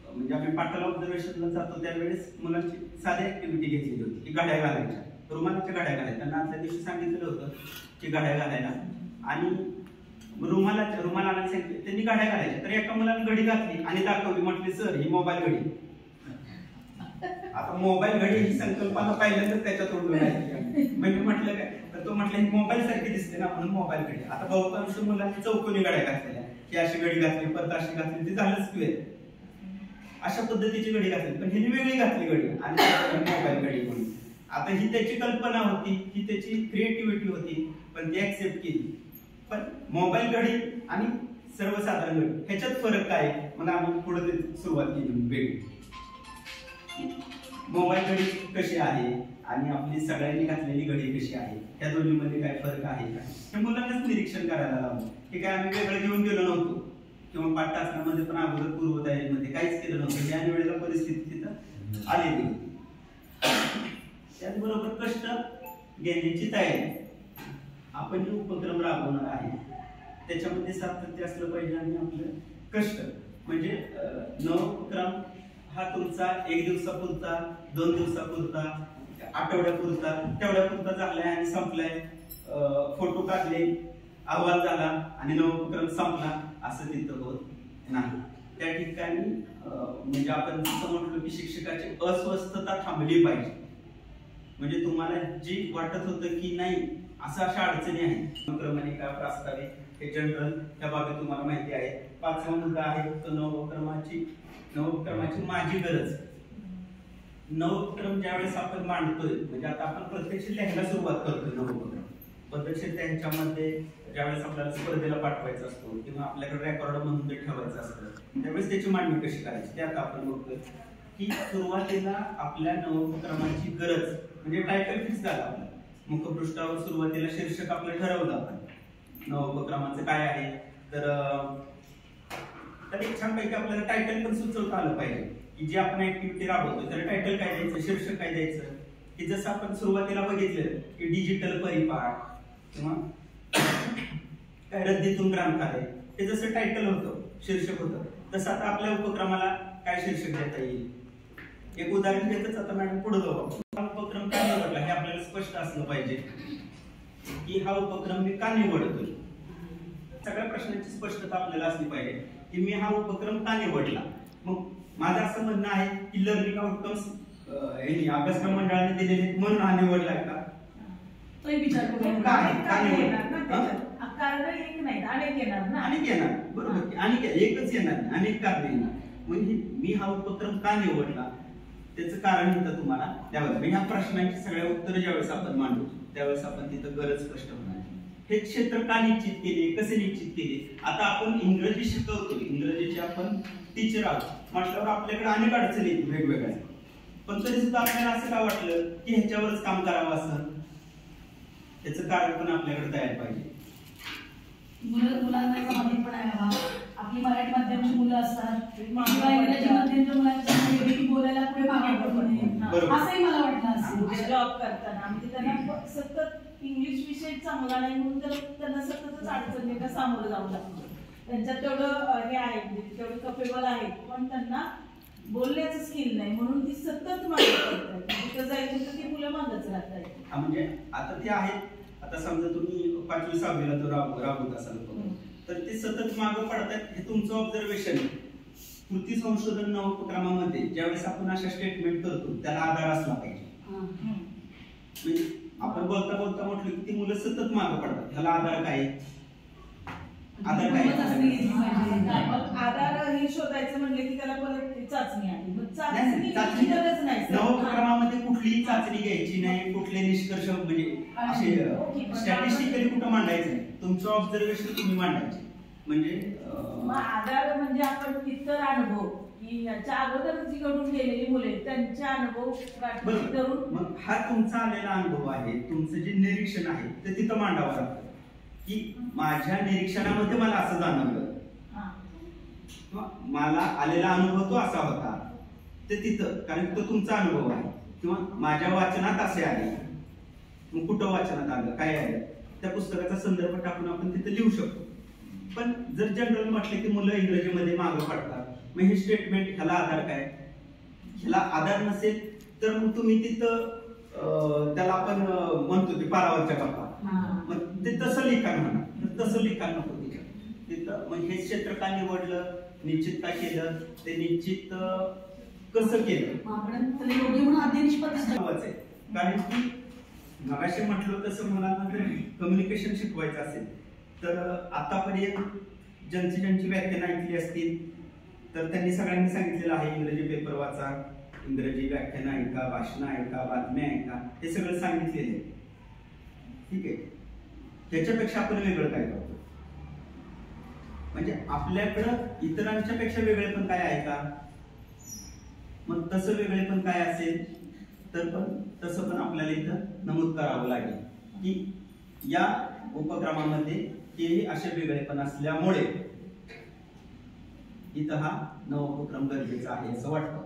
म्हणजे आम्ही पाटाला ऑब्झर्वेशनला जातो त्यावेळेस मुलांची साधी ऍक्टिव्हिटी घेतलेली होती की गाड्या घालायच्या, रुमालाच्या गाड्या घालायच्या. त्यांना आदल्या दिवशी सांगितलेलं होतं की गाड्या घालायला आणि रुमाल आणायला सांगितलं, त्यांनी गाड्या घालायच्या. तर एका मुलाने गडी घातली आणि दाखवली, म्हटली सर ही मोबाईल गडी. आता मोबाईल घडी ही संकल्पना पहिल्यांदाच त्याच्या तोंडून आली. म्हणजे म्हटलं काय तर तो म्हटलं ही मोबाईल सारखी दिसते ना म्हणून मोबाईल घडी. आता बहुतांश मुलांनी चौकोनी घड्या घातलेल्या की अशी घडी घातली परत अशी घातली ती झालंच क्लिअर. अशा पद्धतीची घडी घातली पण हिने वेगळी घातली घडी आणि मोबाईल घडी म्हणून. आता ही त्याची कल्पना होती ही त्याची क्रिएटिव्हिटी होती पण ती ऍक्सेप्ट केली. पण मोबाईल घडी आणि सर्वसाधारण घडी ह्याच्यात फरक काय म्हणून आम्ही पुढे सुरुवात केली वेगळी. मोबाईल घडी कशी आहे आणि आपली सगळ्यांनी घातलेली घडी कशी आहे या दोन्हीमध्ये काय फरक आहे का हे मुलांनाच निरीक्षण करायला लावलं. हे काय आम्ही वेगळं घेऊन गेलो नव्हतो किंवा पाठ्यक्रमामध्ये पण अगोदर पूर्वतयारीमध्ये काहीच केलं नव्हतं. ज्या वेळेला परिस्थिती तिथं आलेली होती. त्याचबरोबर कष्ट घेण्याची तयारी. आपण जे उपक्रम राबवणार आहे त्याच्यामध्ये सातत्य असलं पाहिजे आणि आपलं कष्ट म्हणजे नवोपक्रम हा तुमचा 1 दिवसापुरता 2 दिवसापुरता आठवड्यापुरता तेवढ्यापुरता झालाय आणि संपलाय. फोटो काढले अहवाल झाला आणि नवोपक्रम संपला असं तिथं होत नाही. त्या ठिकाणी म्हणजे आपण जसं म्हटलं की शिक्षकाची अस्वस्थता थांबली पाहिजे. म्हणजे तुम्हाला जी वाटत होतं की नाही असं अशा अडचणी आहेत क्रमानिका प्रास्ताविक हे जनरल त्या बाबी तुम्हाला माहिती आहे. 5वा मुद्दा आहे तो नवोपक्रमाची माझी गरज. नवोपक्रम ज्यावेळेस आपण मांडतोय म्हणजे आता आपण प्रत्यक्ष लिहायला सुरुवात करतोय नवोपक्रम पद्धतशीर त्यांच्यामध्ये ज्यावेळेस आपल्याला स्पर्धेला पाठवायचा असतो किंवा आपल्याकडे रेकॉर्ड म्हणून ते ठेवायचं असतं त्यावेळेस त्याची मांडणी कशी करायची ते आता आपण बघतोय की सुरुवातीला आपल्या नवोपक्रमाची गरज म्हणजे टायटल फिक्स झालं आपलं. मुखपृष्ठावर सुरुवातीला शीर्षक आपलं ठरवलं आपण नवोपक्रमाचं काय आहे तर एक छानपैकी आपल्याला टायटल पण सुचवता आलं पाहिजे की जी आपण ऍक्टिव्हिटी राबवतो त्याला टायटल काय द्यायचं शीर्षक काय द्यायचं की जसं आपण सुरुवातीला बघितलं की डिजिटल परिपाठ किंवा काय रद्दीतून ग्रंथालय हे जसं टायटल होतं शीर्षक होतं तसं आता आपल्या उपक्रमाला काय शीर्षक देता येईल. एक उदाहरण घेतच आता मॅडम पुढे जाऊ. हा उपक्रम का निवडला हे आपल्याला स्पष्ट असलं पाहिजे की हा उपक्रम मी का निवडतोय. सगळ्या प्रश्नांची स्पष्टता आपल्याला असली पाहिजे की मी हा उपक्रम का निवडला. मग माझं असं म्हणणं आहे की लर्निंग आउटकम्स अभ्यासक्रम मंडळाने दिलेले म्हणून हा निवडलाय का तो विचार करून कारण एक नाही अनेक येणार ना अनेक येणार बरोबर की अनेक एकच येणार नाही अनेक कारण येणार. म्हणजे मी हा उपक्रम का निवडला त्याचं कारण इथं तुम्हाला द्यावं. म्हणजे ह्या प्रश्नांची सगळ्या उत्तरं ज्यावेळेस आपण मांडू त्यावेळेस आपण तिथं गरज स्पष्ट होणार. हे क्षेत्र का निश्चित केले कसे निश्चित केले. आता आपण इंग्रजी शिकवतो इंग्रजीचे आपण टीचर आहोत म्हटल्यावर आपल्याकडे अनेक अडचणी येतील वेगवेगळ्या पण तरी सुद्धा आपल्याला असं का वाटलं की ह्याच्यावरच काम करावं असं त्याचं कारण पण आपल्याकडे तयार पाहिजे. मुलांना माहिती पण आहे बाबा आपली मराठी माध्यमाची मुलं असतात किंवा इंग्रजी माध्यमाच्या मुलांच्या बोलायला पुढे मागे पडू नये असंही मला वाटलं असेल. जॉब करताना म्हणजे त्यांना सतत इंग्लिश विषय चांगला नाही म्हणून त्यांना सततच अडचणीला सामोरं जावं लागतं. त्यांच्यात तेवढं हे आहे म्हणजे तेवढं कपेबल आहे पण त्यांना बोलण्याचं स्किल नाही म्हणून ती सतत मागे पडतात. तिथं जायचं तर ती मुलं मागच राहतात. म्हणजे आता ते आहेत. आता समजा तुम्ही 5वी 6वीला तो राबवत असाल तर ते सतत मागं पडतात हे तुमचं ऑब्झर्वेशन आहे. कृती संशोधन नवोपक्रमामध्ये ज्यावेळेस आपण अशा स्टेटमेंट करतो त्याला आधार असला पाहिजे. म्हणजे आपण बोलता बोलता म्हटलं की ती मुलं सतत मागं पडतात ह्याला आधार काय आधार काय आधार हे शोधायचं म्हणले की त्याला परत चाचणी आली. चाचणी गरज नाही. नवोपक्रमामध्ये कुठलीही चाचणी घ्यायची नाही कुठले निष्कर्ष म्हणजे असे स्टॅटिस्टिकली कुठं मांडायचं नाही. तुमचं ऑब्झर्वेशन तुम्ही मांडायचे. म्हणजे आधार म्हणजे आपण इतर अनुभव की याच्या अगोदर जी घडून गेलेली मुले त्यांचे अनुभव करून मग हा तुमचा आलेला अनुभव आहे तुमचं जे निरीक्षण आहे ते तिथं मांडावं लागतं की माझ्या निरीक्षणामध्ये मला असं जाणवलं मला आलेला अनुभव तो असा होता ते तिथं कारण तो तुमचा अनुभव आहे किंवा माझ्या वाचनात असे आले मग कुठं वाचनात आलं काय आलं त्या पुस्तकाचा संदर्भ टाकून आपण तिथे लिहू शकतो. पण जर जनरल म्हटले की मुलं इंग्रजीमध्ये मागं पडतात मग हे स्टेटमेंट ह्याला आधार काय ह्याला आधार नसेल तर मग तुम्ही तिथं त्याला आपण म्हणतो ते पारावरच्या गप्पा मग ते तसं लिखाण म्हणा तसं लिखाण नको तिथं. मग हे क्षेत्र का निवडलं निश्चित का केलं ते निश्चित कसं केलं मग आपण त्याला योग्य म्हणून अध्ययनिष्पत्ती महत्वाचं आहे. कारण की मगाशी म्हटलं तसं मुलांना जर कम्युनिकेशन शिकवायचं असेल तर आतापर्यंत ज्यांची व्याख्यानं ऐकली असतील तर त्यांनी सगळ्यांनी सांगितलेलं आहे इंग्रजी पेपर वाचा, इंग्रजी व्याख्यानं ऐका, भाषणं ऐका, बातम्या ऐका, हे सगळं सांगितलेलं आहे. ठीक आहे. त्याच्यापेक्षा आपण वेगळं काय करतो, म्हणजे आपल्याकडं इतरांच्या पेक्षा वेगळे पण काय आहे का? मग तसं वेगळे पण काय असेल तर पण तसं पण आपल्याला इथं नमूद करावं लागेल की या उपक्रमामध्ये हे असे वेगळेपण असल्यामुळे इथं हा नवा उपक्रम गरजेचा आहे असं वाटतं.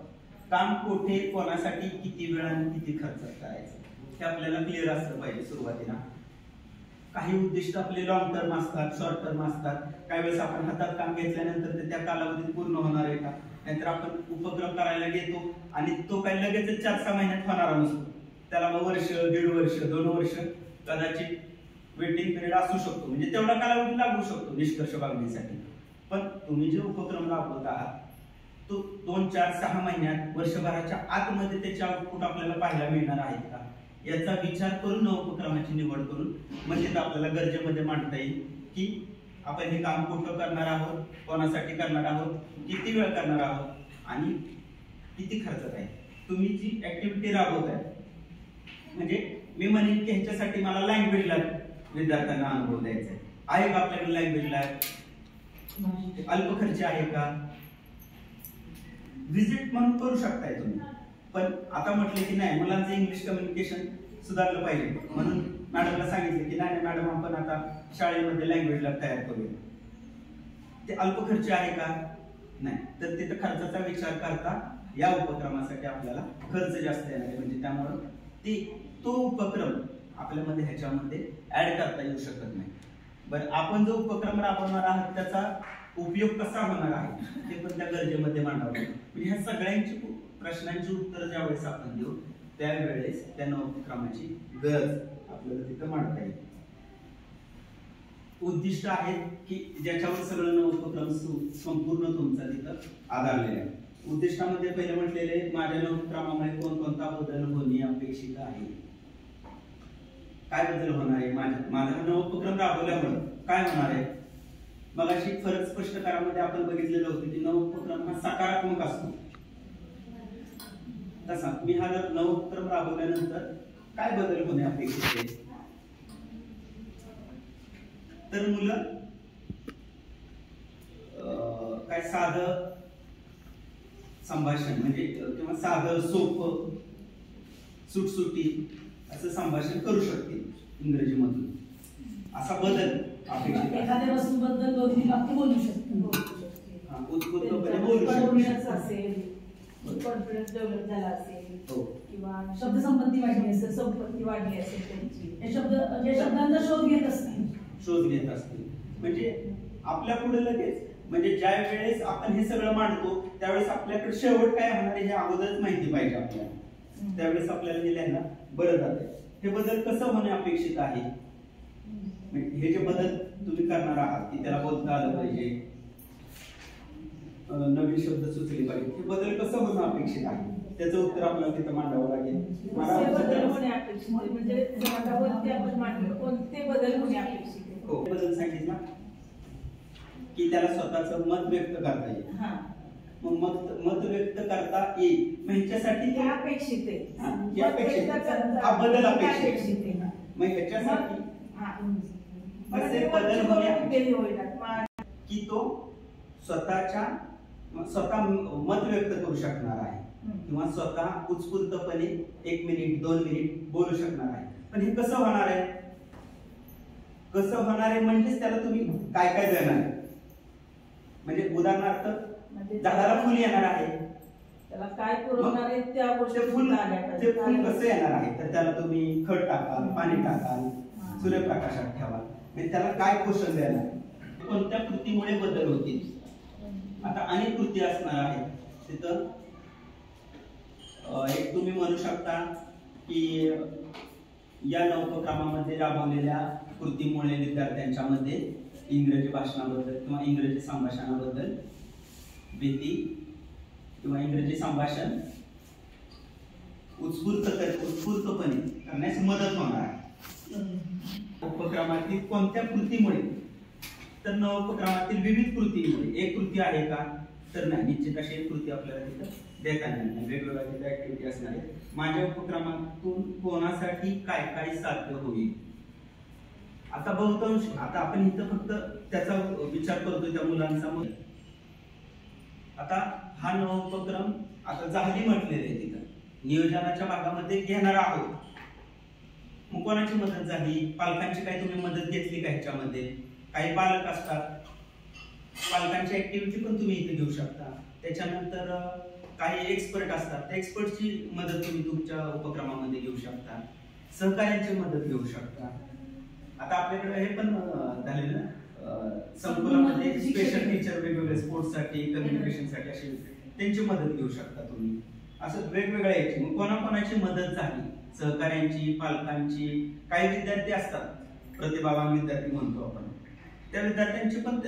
काम कुठे, कोणासाठी, किती वेळ आणि किती खर्च करायचं हे आपल्याला क्लिअर असलं पाहिजे सुरुवातीला. काही उद्दिष्ट आपले लॉंग टर्म असतात, शॉर्ट टर्म असतात. काही वेळेस आपण हातात काम घेतल्यानंतर ते त्या कालावधीत पूर्ण होणार आहे का, नाहीतर आपण उपक्रम करायला घेतो आणि तो काही लगेच 4-6 महिन्यात होणारा नसतो. त्याला मग वर्ष, 1.5 वर्ष, 2 वर्ष कदाचित वेटिंग पिरियड असू शकतो, म्हणजे तेवढा कालावधी लागू शकतो निष्कर्ष बघण्यासाठी. पण तुम्ही जे उपक्रम राबवत आहात तो 2, 4, 6 महिन्यात, वर्षभराच्या आतमध्ये त्याचे आउटपुट आपल्याला पाहायला मिळणार आहेत का याचा विचार करून उपक्रमाची निवड करून म्हणजे आपल्याला गरजेमध्ये मांडता येईल की आपण हे काम कुठं करणार आहोत, कोणासाठी करणार आहोत, किती वेळ करणार आहोत आणि किती खर्च आहे. तुम्ही जी ऍक्टिव्हिटी राबवताय म्हणजे मी म्हणेन की ह्याच्यासाठी मला लँग्वेजला विद्यार्थ्यांना अनुभव द्यायचा आहे का, आपल्याकडे लँग्वेजला अल्प खर्च आहे का, व्हिजिट म्हणून करू शकताय तुम्ही. पण आता म्हटलं की नाही, मुलांचं इंग्लिश कम्युनिकेशन सुधारलं पाहिजे म्हणून मॅडमला सांगितलं की नाही मॅडम आपण आता शाळेमध्ये लँग्वेजला तयार करूया. ते अल्प खर्च आहे का? नाही. तर तिथं खर्चाचा विचार करता या उपक्रमासाठी आपल्याला खर्च जास्त येणार आहे, म्हणजे त्यामुळे तो उपक्रम आपल्यामध्ये ह्याच्यामध्ये ऍड करता येऊ शकत नाही. बरं, आपण जो उपक्रम राबवणार आहात त्याचा उपयोग कसा होणार आहे ते पण त्या गरजेमध्ये मांडावं. म्हणजे ह्या सगळ्यांची प्रश्नांची उत्तर ज्यावेळेस आपण देऊ त्यावेळेस त्या उपक्रमाची गरज आपल्याला तिथं मांडता येईल. उद्दिष्ट आहेत की ज्याच्यावर सगळं उपक्रम संपूर्ण तुमचा तिथं आधारलेला आहे. उद्दिष्टामध्ये पहिले म्हटलेले माझ्या उपक्रमामुळे कोणकोणता बदल होणे अपेक्षित आहे, काय बदल होणार आहे, माझा उपक्रम राबवल्यामुळे काय होणार आहे. मग अशी फरक स्पष्टकरामध्ये आपण बघितलेलं होतं की उपक्रम हा सकारात्मक असतो. तसा मी हा उपक्रम राबवल्यानंतर काय बदल होणे अपेक्षित आहे. तर मुलं काय साधं संभाषण म्हणजे किंवा साधं सोपं सुटसुटीत असं संभाषण करू शकतील इंग्रजीमधून, असा बदल अपेक्षित. एखाद्या वस्तूबद्दल 2-3 वाक्य बोलू शकतो, उत्स्फूर्तपणे बोलू शकतो असेल, कॉन्फिडन्स डेव्हलप झाला असेल किंवा शब्दसंपत्ती वाढली असेल, संपत्ती वाढली असेल त्यांची, हे शब्दांचा शोध घेत असतील. म्हणजे आपल्या पुढे लगेच म्हणजे ज्या वेळेस आपण हे सगळं मांडतो त्यावेळेस आपल्याकडे शेवट काय होणार आहे हे अगोदरच माहिती पाहिजे आपल्याला. त्यावेळेस आपल्याला लिहिल्यानं बरं जाते. हे बदल कसं होणे अपेक्षित आहे, हे जे बदल तुम्ही करणार आहात की त्याला बोलता आलं पाहिजे, नवीन शब्द सुचले पाहिजे, हे बदल कसं होणं अपेक्षित आहे त्याचं उत्तर आपल्याला तिथं मांडावं लागेल. बदल होणे अपेक्षित आहे म्हणजे समाजावरती आपण मांडलं कोणते बदल होणे अपेक्षित आहे. हो, बदल सांगितला की त्याला स्वतःचं मत व्यक्त करता येईल. मग मत व्यक्त करता येईल मग ह्याच्यासाठी हे अपेक्षित आहे, हा बदल अपेक्षित आहे. मग ह्याच्यासाठी कसे बदल होणे की तो स्वतः मत व्यक्त करू शकणार आहे किंवा स्वतः उत्स्फूर्तपणे 1 मिनिट 2 मिनिट बोलू शकणार आहे. पण हे कसं होणार आहे, कसं होणार आहे म्हणजेच त्याला तुम्ही काय काय देणार आहे. म्हणजे उदाहरणार्थ झाडाला फुल येणार आहे, त्याला काय पुरवणार आहे त्या गोष्टी ते फुल कसं येणार आहे तर त्याला तुम्ही खत टाकाल, पाणी टाकाल, सूर्यप्रकाशात ठेवाल, म्हणजे त्याला काय पोषण देणार, कोणत्या कृतीमुळे बदल होतील. आता अनेक कृती असणार आहेत तिथं. एक तुम्ही म्हणू शकता की या उपक्रमामध्ये राबवलेल्या कृतीमुळे विद्यार्थ्यांच्या मध्ये इंग्रजी भाषणाबद्दल किंवा इंग्रजी संभाषणाबद्दल भीती, किंवा इंग्रजी संभाषण उत्स्फूर्तपणे करण्यास मदत होणार आहे. उपक्रमातील कोणत्या कृतीमुळे? तर नवोपक्रमातील विविध कृतीमुळे. एक कृती आहे का? तर नाही, निश्चित अशी एक कृती आपल्याला तिथं देता येणार नाही. वेगवेगळ्या तिथे ऍक्टिव्हिटी असणार आहे. माझ्या उपक्रमातून कोणासाठी काय काय साध्य होईल? आता बहुतांश आता आपण इथं फक्त त्याचा विचार करतोय त्या मुलांचा. आता हा नवोपक्रम आता झाली म्हटलेले आहे तिथं नियोजनाच्या भागामध्ये घेणार आहोत. मग कोणाची मदत झाली? पालकांची काही तुम्ही मदत घेतली का ह्याच्यामध्ये? काही पालक असतात, पालकांची ऍक्टिव्हिटी पण तुम्ही इथे घेऊ शकता. त्याच्यानंतर काही एक्सपर्ट असतात, त्या एक्सपर्टची मदत तुम्ही तुमच्या उपक्रमामध्ये घेऊ शकता. सहकार्यांची मदत घेऊ शकता. आता आपल्याकडे हे पण झालेलं संकुलामध्ये स्पेशल टीचर वेगवेगळे स्पोर्ट्ससाठी, कम्युनिकेशनसाठी असे त्यांची मदत घेऊ शकता तुम्ही. असं वेगवेगळ्या याची. मग कोणाकोणाची मदत झाली? सहकार्यांची, पालकांची. काही विद्यार्थी असतात, प्रतिभावान विद्यार्थी म्हणतो आपण, त्या विद्यार्थ्यांची पण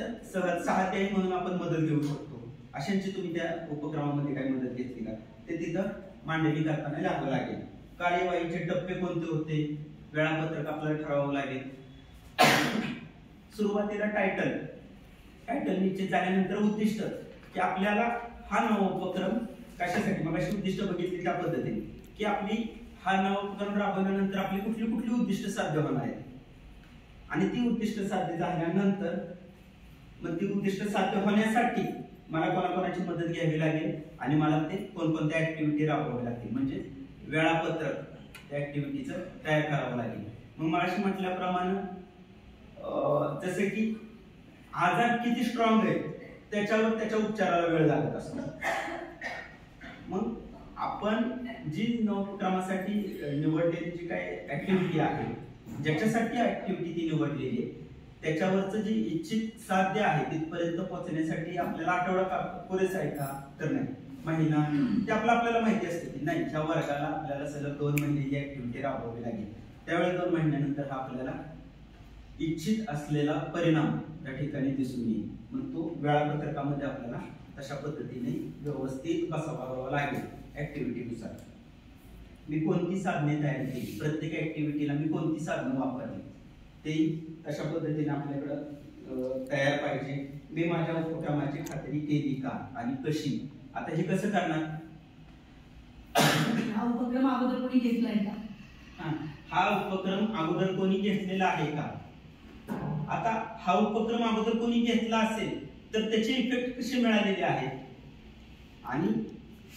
सहाय्यही म्हणून आपण मदत घेऊ शकतो. अशांची तुम्ही त्या उपक्रमामध्ये काही मदत घेतली का? ते तिथं मांडणी करताना लिहावं लागेल. कार्यवाहीचे टप्पे कोणते होते? वेळापत्रक आपल्याला ठरवावं लागेल. सुरुवातीला टायटल निश्चित झाल्यानंतर उद्दिष्ट, की आपल्याला हा नवोपक्रम कशासाठी, मग अशी उद्दिष्ट बघितली त्या पद्धतीने, की आपली हा नवोपक्रम राबवल्यानंतर आपली कुठली कुठली उद्दिष्ट साध्य होणार आहेत. आणि ती उद्दिष्ट साध्य झाल्यानंतर मग ती उद्दिष्ट साध्य होण्यासाठी मला कोणाकोणाची मदत घ्यावी लागेल आणि मला ते कोणकोणत्या ऍक्टिव्हिटी राबवावी लागतील. म्हणजे वेळापत्रक त्या ऍक्टिव्हिटीचं तयार करावं लागेल. मग मगाशी म्हटल्याप्रमाणे जसे की आजार किती स्ट्रॉंग आहे त्याच्यावर त्याच्या उपचाराला वेळ लागत असतो. मग आपण जी नवोपक्रमासाठी निवडलेली जी काय ऍक्टिव्हिटी आहे, ज्याच्यासाठी ऍक्टिव्हिटी ती निवडलेली आहे, त्याच्यावरचं जी इच्छित साध्य आहे तिथपर्यंत पोहोचण्यासाठी आपल्याला आठवडा पुरेसा आहे का? तर नाही. महिना ते आपल्याला माहिती असते की नाही, ह्या वर्गाला आपल्याला सलग 2 महिने ही ऍक्टिव्हिटी राबवावी लागेल. त्यावेळी 2 महिन्यानंतर हा आपल्याला इच्छित असलेला परिणाम त्या ठिकाणी दिसून येईल. मग तो वेळापत्रकामध्ये आपल्याला तशा पद्धतीने व्यवस्थित बसवावा लागेल ऍक्टिव्हिटीनुसार. मी कोणती साधने तयार केली, प्रत्येक ऍक्टिव्हिटीला मी कोणती साधनं वापरली, ते तशा पद्धतीने आपल्याकडं तयार पाहिजे. मी माझ्या उपक्रमाची खात्री केली का आणि कशी? आता हे कसं करणार? हा उपक्रम अगोदर कोणी घेतलाय का? हा उपक्रम अगोदर कोणी घेतलेला आहे का? आता हा उपक्रम अगोदर कोणी घेतला असेल तर त्याचे इफेक्ट कसे मिळालेले आहेत आणि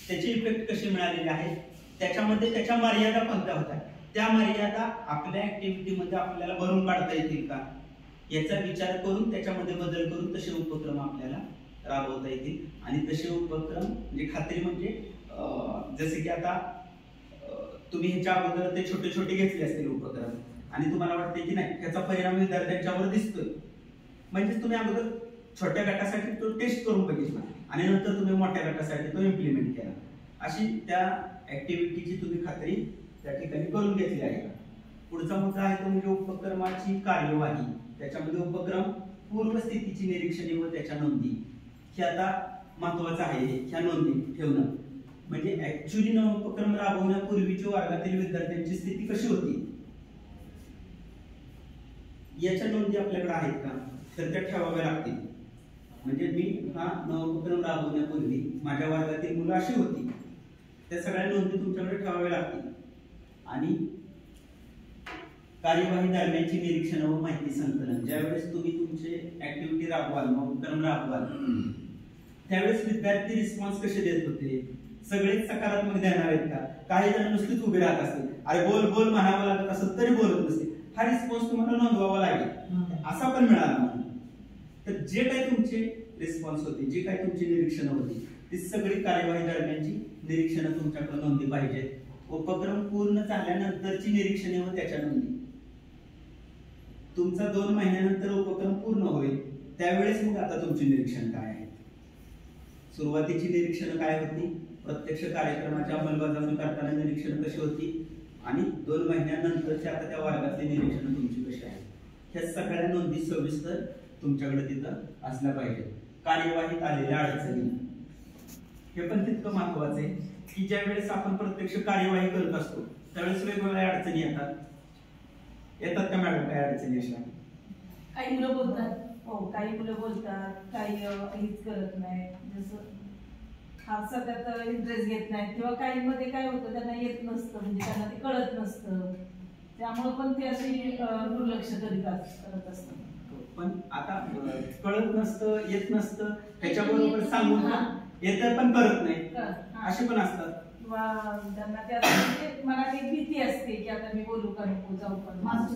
त्याचे इफेक्ट कसे मिळालेले आहेत, त्याच्यामध्ये त्याच्या मर्यादा कोणत्या होत्या, त्या मर्यादा आपल्या ऍक्टिव्हिटीमध्ये आपल्याला भरून काढता येतील का, याचा विचार करून त्याच्यामध्ये बदल करून तसे उपक्रम आपल्याला राबवता येतील. आणि तसे उपक्रम म्हणजे खात्री म्हणजे जसे की आता तुम्ही ह्याच्या अगोदर ते छोटे छोटे घेतले असतील उपक्रम आणि तुम्हाला वाटते की नाही त्याचा परिणाम विद्यार्थ्यांच्यावर दिसतोय, म्हणजेच तुम्ही अगोदर छोट्या गटासाठी तो टेस्ट करून बघितला आणि नंतर तुम्ही मोठ्या गटासाठी तो इम्प्लिमेंट केला. अशी त्या ऍक्टिव्हिटीची तुम्ही खात्री त्या ठिकाणी करून घेतली आहे का? पुढचा मुद्दा आहे तो म्हणजे उपक्रमाची कार्यवाही. त्याच्यामध्ये उपक्रम पूर्वस्थितीची निरीक्षणे व त्याच्या नोंदी, हे आता महत्वाचं आहे. ह्या नोंदी ठेवणं म्हणजे ऍक्च्युली उपक्रम राबवण्यापूर्वीची वर्गातील विद्यार्थ्यांची स्थिती कशी होती याच्या नोंदी आपल्याकडे आहेत का? तर त्या ठेवाव्या लागतील. म्हणजे मी हा नवोपक्रम राबवण्यापूर्वी माझ्या वर्गातील मुलं अशी होती, त्या सगळ्या नोंदी तुमच्याकडे ठेवाव्या लागतील. आणि कार्यवाही दरम्यानची निरीक्षण व माहिती संकलन, ज्यावेळेस तुम्ही तुमचे ऍक्टिव्हिटी राबवाल, नवोपक्रम राबवाल, त्यावेळेस विद्यार्थी रिस्पॉन्स कसे देत होते, सगळेच सकारात्मक देणार आहेत का? काही जण नुसतीच उभे राहत असतील, अरे बोल बोल म्हणावं लागत असत तरी बोलत नसते. हा रिस्पॉन्स तुम्हाला नोंदवावा लागेल, असा पण मिळाला नाही. तर जे काही तुमचे रिस्पॉन्स होते, जे काही तुमची निरीक्षण होती, ती सगळी कार्यवाही दरम्यानची निरीक्षण तुमच्याकडे नोंदी पाहिजेत. उपक्रम पूर्ण झाल्यानंतरची निरीक्षणे व त्याच्या नोंदी. तुमचा 2 महिन्यानंतर उपक्रम पूर्ण होईल त्यावेळेस मग आता तुमचे निरीक्षण काय आहे. सुरुवातीची निरीक्षण काय होती, प्रत्यक्ष कार्यक्रमाच्या अंमलबजावणी करताना निरीक्षण कशी होती आणि 2 महिन्यानंतरची आता त्या वर्गातली निरीक्षण तुमची कशी आहे, ह्या सगळ्या नोंदी सविस्तर तुमच्याकडे तिथं असल्या पाहिजेत. कार्यवाहीत आलेल्या अडचणी, हे पण तितकं महत्वाचं आहे की ज्या वेळेस आपण प्रत्यक्ष कार्यवाही करत असतो त्यावेळेस वेगवेगळ्या अडचणी येतात का मॅडम? काय अडचणी अशा? काही मुलं बोलतात, हो, काही मुलं बोलतात, काही हेच करत नाही, जसं हा सगळ्यात इंटरेस्ट घेत नाहीत किंवा काही मध्ये काय होतं त्यांना येत नसतं, म्हणजे त्यांना ते कळत नसतं, त्यामुळे पण ते अशी दुर्लक्ष करत असतात. पण आता कळत नसतं, येत नसतं, त्याच्याबरोबर सांगून येतं पण करत नाही, असे पण असतात. त्यांना ते म्हणजे मनात एक भीती असते की आता मी बोलू का नको, जाऊ पण माझं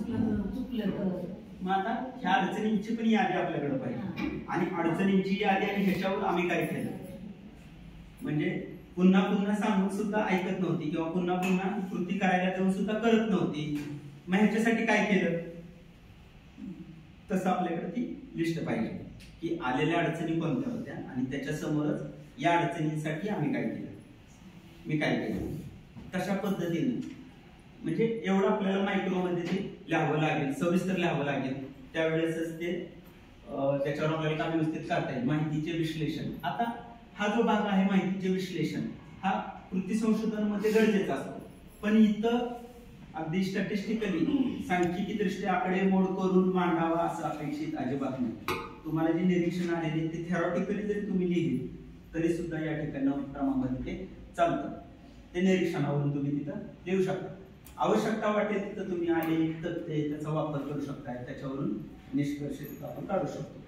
चुकलं तर. मग आता ह्या अडचणींची पण यादी आपल्याकडे पाहिजे आणि अडचणींची यादी आणि ह्याच्यावर आम्ही काय केलं म्हणजे पुन्हा पुन्हा सांगून सुद्धा ऐकत नव्हती किंवा पुन्हा पुन्हा कृती करायला जाऊन सुद्धा करत नव्हती. मग ह्याच्यासाठी काय केलं तसं आपल्याकडे ती लिस्ट पाहिजे की आलेल्या अडचणी कोणत्या होत्या आणि त्याच्या समोरच या अडचणींसाठी आम्ही काय केलं, मी काय केलं, तशा पद्धतीने म्हणजे एवढं आपल्याला मायक्रोमध्ये ते लिहावं लागेल, सविस्तर लिहावं लागेल. त्यावेळेसच ते त्याच्यावर आपल्याला काम व्यवस्थित करता येईल. माहितीचे विश्लेषण, आता हा जो भाग आहे माहितीचे विश्लेषण हा कृती संशोधनामध्ये गरजेचा असतो, पण इथं अगदी स्टॅटिस्टिकली सांख्यिकी दृष्ट्या आकडेमोड करून मांडावा असं अपेक्षित अजिबात नाही. तुम्हाला जे निरीक्षण आलेले ते थेरॉटिकली जरी तुम्ही लिहिले तरी सुद्धा या ठिकाणी क्रमामध्ये ते चालतं. ते निरीक्षणावरून तुम्ही तिथं लिहू शकता. आवश्यकता वाटेल तर तुम्ही आले तथ्य त्याचा वापर करू शकता, त्याच्यावरून निष्कर्ष आपण काढू शकतो.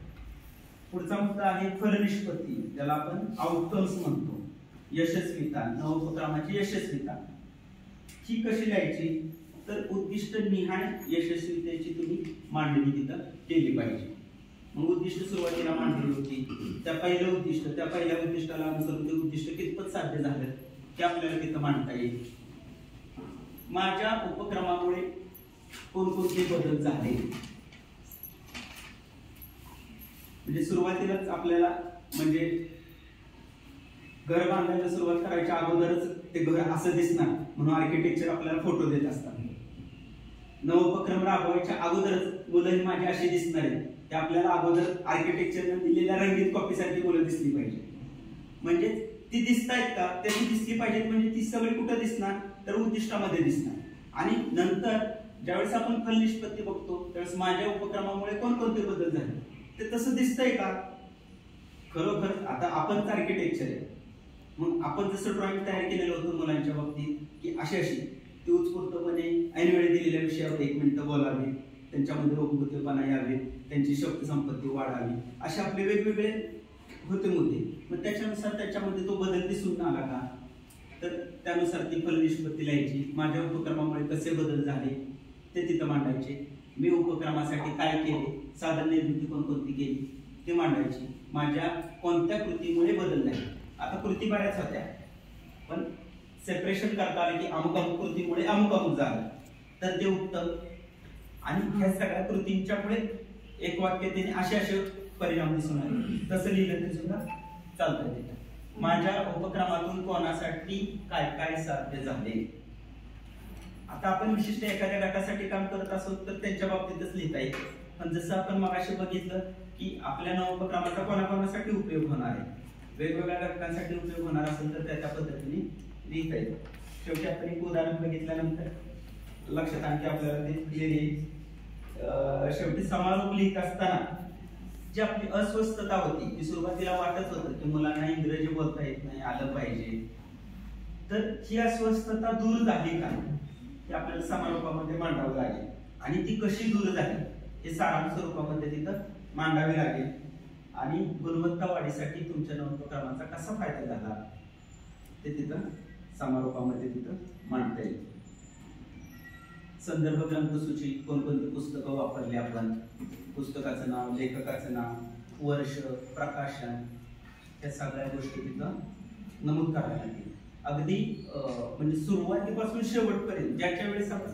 पुढचा मुद्दा आहे फलनिष्पत्ती, ज्याला आपण आउटकम्स म्हणतो. यशस्वीता, नवोपक्रमाची यशस्वीता ही कशी लिहायची तर उद्दिष्ट निहाय यशस्वीतेची तुम्ही मांडणी तिथं केली पाहिजे. मग उद्दिष्ट सुरुवातीला मांडली होती, त्या पहिल्या उद्दिष्टाला अनुसरून ते उद्दिष्ट कितपत साध्य झालं ते आपल्याला तिथं मांडता येईल. माझ्या उपक्रमामुळे कोणकोणते बदल झाले, म्हणजे सुरुवातीलाच आपल्याला म्हणजे घर बांधायला सुरुवात करायच्या अगोदरच ते घर असं दिसणार म्हणून आर्किटेक्चर आपल्याला फोटो देत असतात. नवोपक्रम राबवायच्या अगोदरच मुलं माझी अशी दिसणार आहेत, ते आपल्याला अगोदर आर्किटेक्चरने दिलेल्या रंगीत कॉपीसारखी मुलं दिसली पाहिजे. म्हणजे ती दिसतायत का, त्याची दिसली पाहिजेत, म्हणजे ती सगळी कुठं दिसणार तर उद्दिष्टामध्ये दिसणार. आणि नंतर ज्यावेळेस आपण फल निष्पत्ती बघतो त्यावेळेस माझ्या उपक्रमामुळे कोणकोणते बदल झाले ते तसं दिसतंय का खरोखर. आता आपणच आर्किटेक्चर आहे, मग आपण जसं ड्रॉइंग तयार केलेलं होतं मुलांच्या बाबतीत की अशी ती उत्स्फूर्तपणे ऐनवेळी दिलेल्या विषयावर 1 मिनिटं बोलावे, त्यांच्यामध्ये रोगप्रतिपणा यावे, त्यांची शक्तिसंपत्ती वाढावी, असे आपले वेगवेगळे होते मुद्दे. मग त्याच्यानुसार त्याच्यामध्ये तो बदल दिसून आला का तर त्यानुसार ती फलनिष्पत्ती लिहायची. माझ्या उपक्रमामुळे कसे बदल झाले ते तिथं मांडायचे. मी उपक्रमासाठी काय केले, साधन निर्मिती कोणकोणती केली ते मांडायची. माझ्या कोणत्या कृतीमुळे बदल झाले. आता कृती बऱ्याच होत्या पण सेपरेशन करता आले की अमुक अमुक कृतीमुळे अमुक झालं तर ते उत्तम. आणि ह्या सगळ्या कृतींच्यामुळे एक वाक्यतेने असे परिणाम दिसून आले तसं लिहिलं तरी सुद्धा चालतं. तिथं माझ्या उपक्रमातून कोणासाठी काय काय साध्य झाले. आता आपण विशिष्ट एखाद्या गटासाठी काम करत असो तर त्यांच्या बाबतीतच लिहिता येईल. पण जसं आपण मगाशी बघितलं की आपल्या नवोपक्रमाचा कोणाकोणासाठी उपयोग होणार आहे, वेगवेगळ्या घटकांसाठी उपयोग होणार असेल तर त्या पद्धतीने लिहिता येईल. शेवटी आपण एक उदाहरण बघितल्यानंतर लक्षात आणखी आपल्याला ते क्लिअर येईल. शेवटी समारोप लिहित असताना जी आपली अस्वस्थता होती ती सुरुवातीला वाटत होतं की मुलांना इंग्रजी बोलता येत नाही, आलं पाहिजे, तर ही अस्वस्थता दूर झाली का हे आपल्याला समारोपामध्ये मांडावं लागेल. आणि ती कशी दूर झाली हे सारांश स्वरूपामध्ये तिथं मांडावे लागेल. आणि गुणवत्ता वाढीसाठी तुमच्या नवोपक्रमाचा कसा फायदा झाला ते तिथं समारोपामध्ये तिथं मांडता येईल. संदर्भ ग्रंथसूची, कोणकोणती पुस्तकं वापरली आपण, पुस्तकाचं नाव, लेखकाचं नाव, वर्ष, प्रकाशन, या सगळ्या गोष्टी तिथं नमूद करायला लागतील. अगदी म्हणजे सुरुवातीपासून शेवटपर्यंत ज्याच्या वेळेस आपण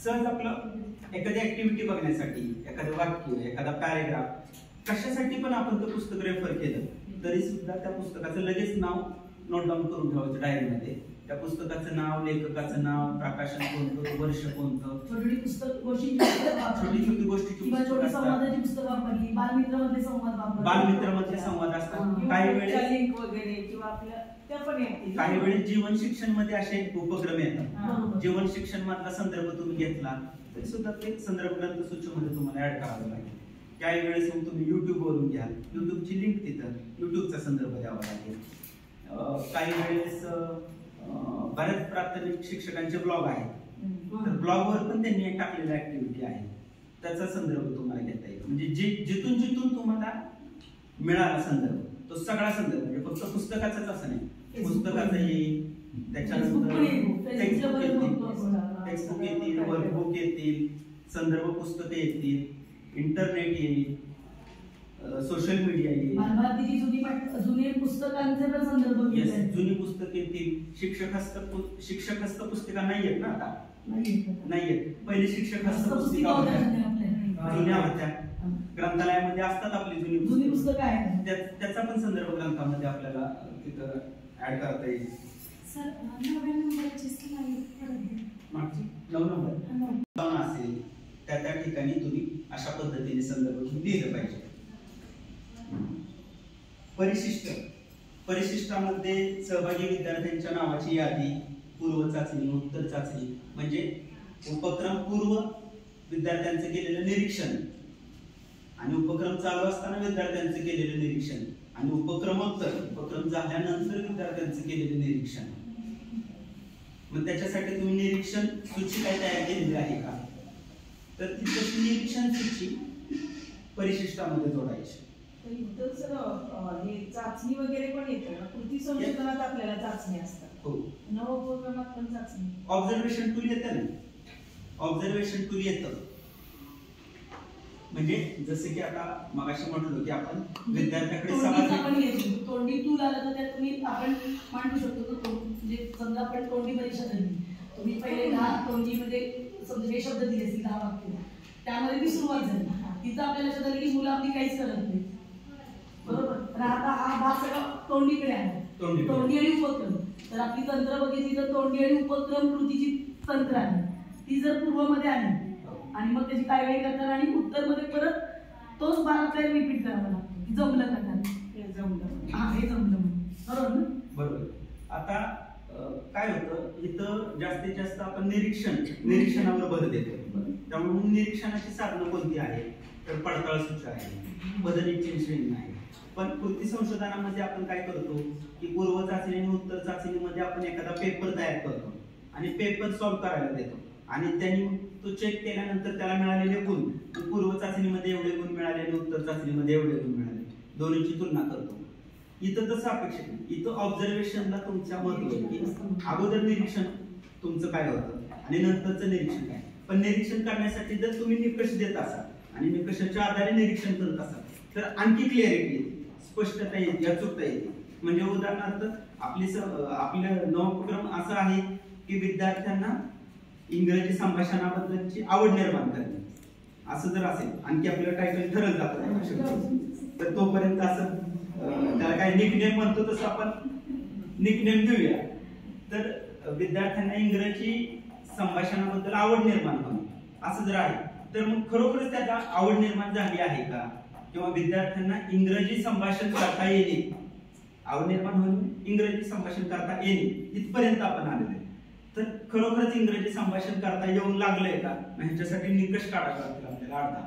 सहज आपलं एखादी ऍक्टिव्हिटी बघण्यासाठी एखादं वाक्य, एखादा पॅरेग्राफ कशासाठी पण आपण ते पुस्तक रेफर केलं तरी सुद्धा त्या पुस्तकाचं लगेच नाव नोट डाऊन करून ठेवायचं डायरीमध्ये. त्या पुस्तकाचं नाव, लेखकाचं नाव, प्रकाशन कोणतं, वर्ष कोणतं, छोटी पुस्तक गोष्टी, छोटी छोटी गोष्टीची संवादाची पुस्तक वापरली, बालमित्रमधले संवाद वापरले, बालमित्रमधले संवाद असतात. काही वेळेस लिंक वगैरे किंवा आपल्या त्या पण येतील. काही वेळेस जीवन शिक्षण मध्ये असे उपक्रम येतात. हा. जीवन शिक्षण मधला संदर्भ तुम्ही घेतला तरी सुद्धा ते संदर्भ ग्रंथसूचीमध्ये तुम्हाला ऍड करावं लागेल. काही वेळेस मग तुम्ही युट्यूब वरून घ्या, युट्यूबची लिंक तिथं युट्यूबचा संदर्भ द्यावा लागेल. काही वेळेस बऱ्याच प्राथमिक शिक्षकांचे ब्लॉग आहेत, तर ब्लॉगवर पण त्यांनी एक टाकलेली ऍक्टिव्हिटी आहे, त्याचा संदर्भ तुम्हाला घेता येईल. म्हणजे जिथून जिथून तुम्हाला मिळाला संदर्भ तो सगळा संदर्भ, म्हणजे फक्त पुस्तकाचाच असं नाही, पुस्तकाचा येईल, त्याच्यानंतर टेक्स्टबुक येतील, वर्कबुक येतील, संदर्भ पुस्तकं येतील, इंटरनेट येईल, सोशल मीडिया येईल, जुने पुस्तकांचे पण संदर्भ जुनी पुस्तक येतील. शिक्षक हस्त पुस्तिका नाहीयेत ना आता, नाहीयेत. पहिले शिक्षक हस्त पुस्तिका होत्या, जुन्या होत्या, ग्रंथालयामध्ये असतात आपली जुनी पुस्तकं आहेत, त्याचा पण संदर्भ ग्रंथामध्ये आपल्याला तिथं ऍड करता येईल. मागची 9 नंबर असेल त्या ठिकाणी तुम्ही अशा पद्धतीने संदर्भ लिहिलं पाहिजे. परिशिष्टामध्ये सहभागी विद्यार्थ्यांच्या नावाची यादी, पूर्व चाचणी, उत्तर चाचणी, म्हणजे उपक्रम पूर्व विद्यार्थ्यांचं केलेलं निरीक्षण आणि उपक्रम चालू असताना विद्यार्थ्यांचं केलेलं निरीक्षण आणि उपक्रम झाल्यानंतर विद्यार्थ्यांचं केलेलं निरीक्षण. मग त्याच्यासाठी तुम्ही निरीक्षण सूची काय तयार केलेली आहे का, तर ती तशी निरीक्षण सूची परिशिष्टामध्ये जोडायची. हे चाचणी वगैरे पण येतं ना, कृती संशोधनात आपल्याला चाचणी असतात. हो, नवोपक्रमात पण चाचणी. ऑब्झर्वेशन टूल येतं ना, ऑब्झर्वेशन टूल येतं. म्हणजे जसं की आता मगाशी म्हटलो की आपण विद्यार्थ्याकडे तोंडी टूल आलं तर त्यात तुम्ही आपण मांडू शकतो. म्हणजे समजा आपण तोंडी परीक्षा दिली, तुम्ही पहिले 10 तोंडीमध्ये समजा हे शब्द दिले असतील 10 वाक्य, त्यामध्ये ती सुरुवात झाली, तिथं आपल्या लक्षात आलं की मुलं आपली काहीच करत नाही, बरोबर. तर आता हा भाग सगळा तोंडीकडे आहे, तोंडी आणि उपक्रम. तर आपली तंत्र बघितली तर तोंडी आणि उपक्रम कृतीची तंत्र आहे, ती जर पूर्वमध्ये आली आणि मग त्याची कार्यवाही करताना आणि उत्तरमध्ये परत तोच भाग आपल्याला रिपीट करावा लागतो की जमलं का त्याला, हे जमलं बरोबर ना. बरोबर. आता काय होतं इथं जास्तीत जास्त आपण निरीक्षणावर भर देतो. त्यामुळे निरीक्षणाची साधनं कोणती आहे, तर पडताळ सूची आहे, बदल श्रेणी आहे. पण कृती संशोधनामध्ये आपण काय करतो की पूर्व चाचणी आणि उत्तर चाचणीमध्ये आपण एखादा पेपर तयार करतो आणि पेपर सॉल्व्ह करायला देतो आणि त्यांनी तो चेक केल्यानंतर त्याला मिळालेले गुण, पूर्व चाचणीमध्ये एवढे गुण मिळाले आणि उत्तर चाचणीमध्ये एवढे गुण मिळाले, दोन्हीची तुलना करतो. इथं तसं अपेक्षित नाही. इथं ऑब्झर्वेशनला तुमच्या महत्व आहे की अगोदर निरीक्षण तुमचं काय होतं आणि नंतरचं निरीक्षण काय. पण निरीक्षण करण्यासाठी जर तुम्ही निकष देत असाल आणि निकषाच्या आधारे निरीक्षण करत असाल तर आणखी क्लिअरिटी येते, स्पष्टता येते, अचूकता येते. म्हणजे उदाहरणार्थ आपलं नवोपक्रम असं आहे की विद्यार्थ्यांना इंग्रजी संभाषणाबद्दलची आवड निर्माण करणे, असं जर असेल, आणखी आपलं टायटल ठरत जातं तर तोपर्यंत असं त्याला काही निकनेम म्हणतो तसं आपण निकनेम देऊया. तर विद्यार्थ्यांना इंग्रजी संभाषणाबद्दल आवड निर्माण होणे असं जर आहे तर मग खरोखरच त्याला आवड निर्माण झाली आहे का, किंवा विद्यार्थ्यांना इंग्रजी संभाषण करता येणे, आवड निर्माण होणे इंग्रजी संभाषण करता येणे इथपर्यंत आपण आलेलो आहे. तर खरोखरच इंग्रजी संभाषण करता येऊन लागलंय का, ह्याच्यासाठी निकष काढावा लागतील आपल्याला अर्धा.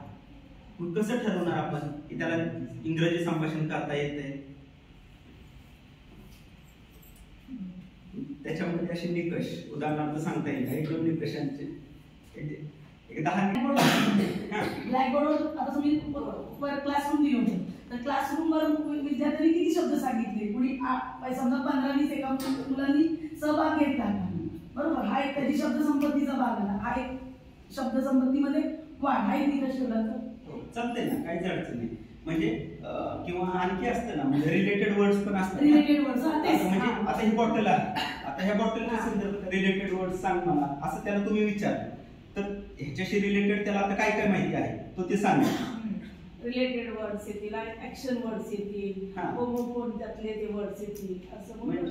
मग कसं ठरवणार आपण की त्याला इंग्रजी संभाषण करता येतंय, त्याच्यामध्ये असे निकष उदाहरणार्थ सांगता येईल. 1-2 निकषांचे 10 ब्लॅकबोर्डवर आता तुम्ही क्लासरूम दिलं होतं, तर क्लासरूमवर विद्यार्थ्यांनी किती शब्द सांगितले, कुणी समजा 15-20 एका मुलांनी सहभाग घेतला, बरोबर. हा एक त्याची शब्दसंपत्तीचा भाग आला, हा एक शब्दसंपत्तीमध्ये वाढ, हा एक निकष ठेवला तर चालतंय ना, काहीच अडचण नाही. म्हणजे किंवा आणखी असतं ना, म्हणजे रिलेटेड वर्ड्स पण असतात. रिलेटेड वर्ड्स म्हणजे आता ही बॉटल आहे, आता ह्या बॉटलच्या रिलेटेड वर्ड्स सांग मला, असं त्याला तुम्ही विचारलं तर ह्याच्याशी रिलेटेड त्याला आता काय काय माहिती आहे तो ते सांगा. रिलेटेड वर्ड्स येतील, ऍक्शन वर्ड्स येतील, होमोफोन त्यातले ते वर्ड्स येतील, असं म्हणजे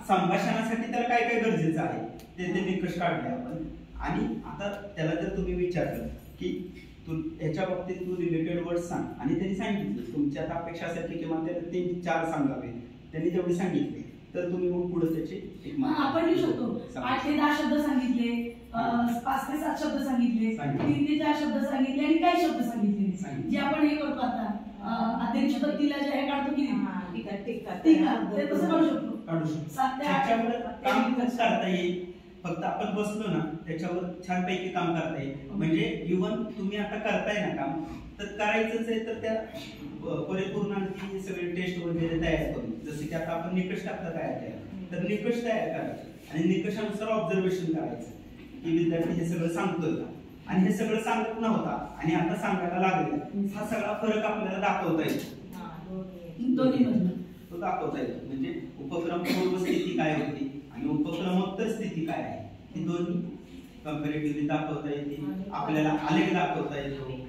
संभाषणासाठी त्याला काय काय गरजेचं आहे ते निकष काढले आपण. आणि आता त्याला जर तुम्ही विचारलं की तू याच्या बाबतीत तू रिलेटेड वर्ड सांग आणि त्यांनी सांगितलं तुमच्या अपेक्षासाठी किंवा त्याला 3-4 सांगावे, त्यांनी तेवढे सांगितले तर तुम्ही मग पुढे त्याचे एक मार्क आपण लिहू शकतो 8 ते 10 शब्द सांगितले, 5 ते 7 शब्द सांगितले, 3 ते 4 शब्द सांगितले आणि काही शब्द सांगितले जे आपण हे करतो आता अध्यक्ष पत्तीला जे हे काढतो की ठीक आहे ते कसं काढू शकतो. 7 ते 8 त्याच्यावर काम करता येईल. फक्त आपण बसलो ना त्याच्यावर छानपैकी काम करता येईल. म्हणजे इव्हन तुम्ही आता करताय ना काम तर करायचंच आहे तर त्या परिपूर्ण आणखी सगळे टेस्ट वगैरे तयार करून, जसे की आता आपण निकष टाकता तयार केला तर निकष तयार करायचे आणि निकषानुसार ऑब्झर्वेशन करायचं की विद्यार्थी हे सगळं सांगतोय का, आणि हे सगळं सांगत नव्हता आणि आता सांगायला लागले. हा सगळा फरक आपल्याला दाखवता येईल, दोन्ही तो दाखवता येतो. म्हणजे उपक्रम पूर्व स्थिती काय होती आणि उपक्रमोत्तर स्थिती काय आहे ही दोन्ही कंपॅरेटिव्हली दाखवता येते. आपल्याला आलेख दाखवता येतो,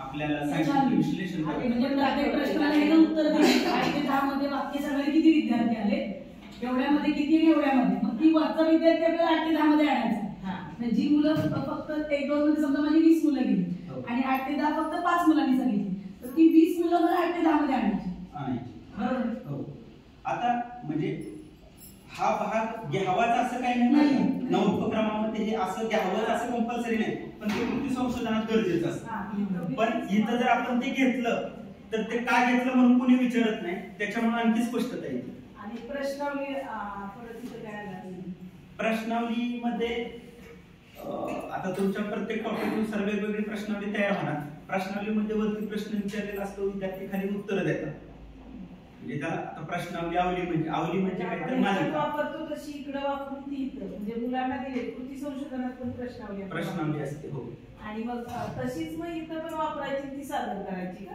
आपल्याला सायंटिफिक विश्लेषण करता म्हणजे प्रत्येक प्रश्नाला एक उत्तर दिले. 8 ते 10 मध्ये वाक्य सांगायला किती विद्यार्थी आले, एवढ्यामध्ये किती आणि एवढ्यामध्ये, मग ती वरचा विद्यार्थी आपल्याला 8 ते 10 मध्ये आणायचा. जी मुलं फक्त 1-2 मध्ये समजा माझी 20 मुलं गेली आणि 8 ते 10 फक्त 5 मुलांनी सांगितली तर ती 20 मुलं मला 8 ते 10 मध्ये आणायची. हो. आता म्हणजे हा भाग घ्यावाच असं काही नाही, नवोपक्रमामध्ये हे असं घ्यावंच असं कंपल्सरी नाही, पण ते कृती संशोधनात गरजेचं असतं. पण इथं जर आपण ते घेतलं तर ते का घेतलं म्हणून कोणी विचारत नाही, त्याच्यामुळे आणखी स्पष्टता येते. आणि प्रश्नावली परत इथं काय आलं, प्रश्नावलीमध्ये आता तुमच्या प्रत्येक टॉपिकनुसार वेगवेगळी प्रश्नावली तयार होणार. प्रश्नावलीमध्ये वरती प्रश्न विचारलेला असतो, विद्यार्थी खाली उत्तर देतात. म्हणजे त्याला आता प्रश्नावली आवली म्हणजे काय तर मालिका वापरतो तशी इकडे वापरून ती इथं म्हणजे मुलांना दिले कृती संशोधनात पण प्रश्नावली असते. हो. आणि मग तशीच मग इथं पण वापरायची, ती सादर करायची का?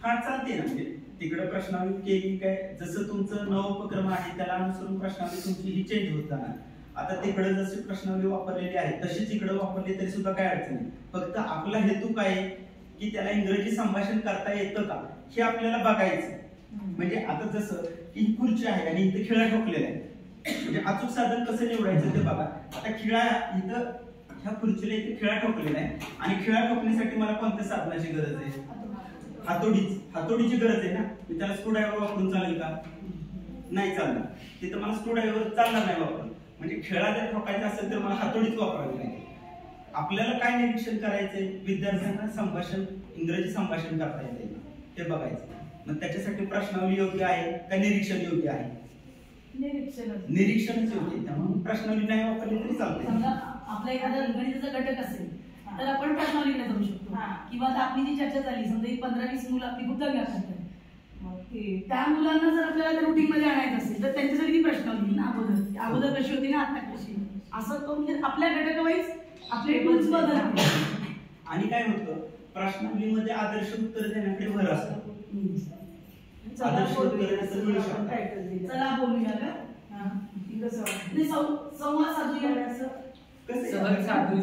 हा चालते ना. म्हणजे तिकडे प्रश्नावली केली काय, जसं तुमचं नवोपक्रम आहे त्याला अनुसरून प्रश्नावली तुमची ही चेंज होत जाणार. आता तिकडे जशी प्रश्नावली वापरलेली आहे तशीच इकडे वापरली तरी सुद्धा काय अडचण नाही. फक्त आपला हेतू काय आहे की त्याला इंग्रजी संभाषण करता येतं का हे आपल्याला बघायचं. म्हणजे आता जसं ही खुर्ची आहे आणि इथे खिळा ठोकलेला आहे, म्हणजे अचूक साधन कसं निवडायचं ते बघा. आता खिळा इथं ह्या खुर्चीला इथे खिळा ठोकलेला आहे आणि खिळा ठोकण्यासाठी मला कोणत्या साधनाची गरज आहे? हातोडीची गरज आहे ना. मी त्याला स्क्रूड्रायव्हर वापरून चालेल का? नाही चालणार. तिथं मला स्क्रूड्रायव्हर चालणार नाही वापरून. म्हणजे खिळा जर ठोकायचा असेल तर मला हातोडीच वापरावी लागेल. आपल्याला काय निरीक्षण करायचंय? विद्यार्थ्यांना संभाषण इंग्रजी संभाषण करता येते ते बघायचं. मग त्याच्यासाठी प्रश्नावली योग्य आहे का निरीक्षण योग्य आहे? निरीक्षणच योग्य. त्यामुळे प्रश्नावली नाही वापरली तरी चालते. समजा आपला एखादा गणिताचा घटक असेल तर आपण प्रश्नावलीकडे जाऊ शकतो. किंवा आपली जी चर्चा झाली समजा 15-20 मुलं आपली बुद्ध व्याख्या करतात, त्या मुलांना जर आपल्याला रुटीन मध्ये आणायचं असेल तर त्यांच्यासाठी ती प्रश्नावली ना अगोदर कशी होती ना आता कशी, असं तो म्हणजे आपल्या घटकावाईज आपले टूल्स बदलतात. आणि काय होतं प्रश्नावलीमध्ये आदर्श उत्तर देण्याकडे भर असतो. आदर्श उत्तर मिळू शकतात. चला बोलूया का? संवाद साधूया. असं सहज साधू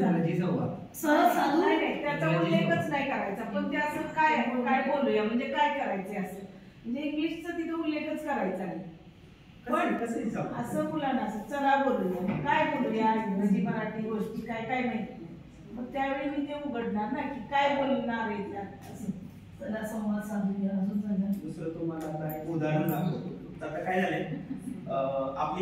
त्याचा उल्लेखच नाही करायचा, पण ते असं काय काय बोलूया म्हणजे काय करायचे असं, म्हणजे इंग्लिशचा तिथे उल्लेखच करायचा नाही. पण असं मुलांना असं चला बोलूया, काय बोलूया इंग्रजी मराठी गोष्टी काय काय माहिती, मग त्यावेळी मी ते उघडणार ना की काय बोलणार आहे त्यात असं. चला संवाद साधूया. अजून दुसरं तुम्हाला आता एक उदाहरण दाखवतो. आता काय झालंय आपली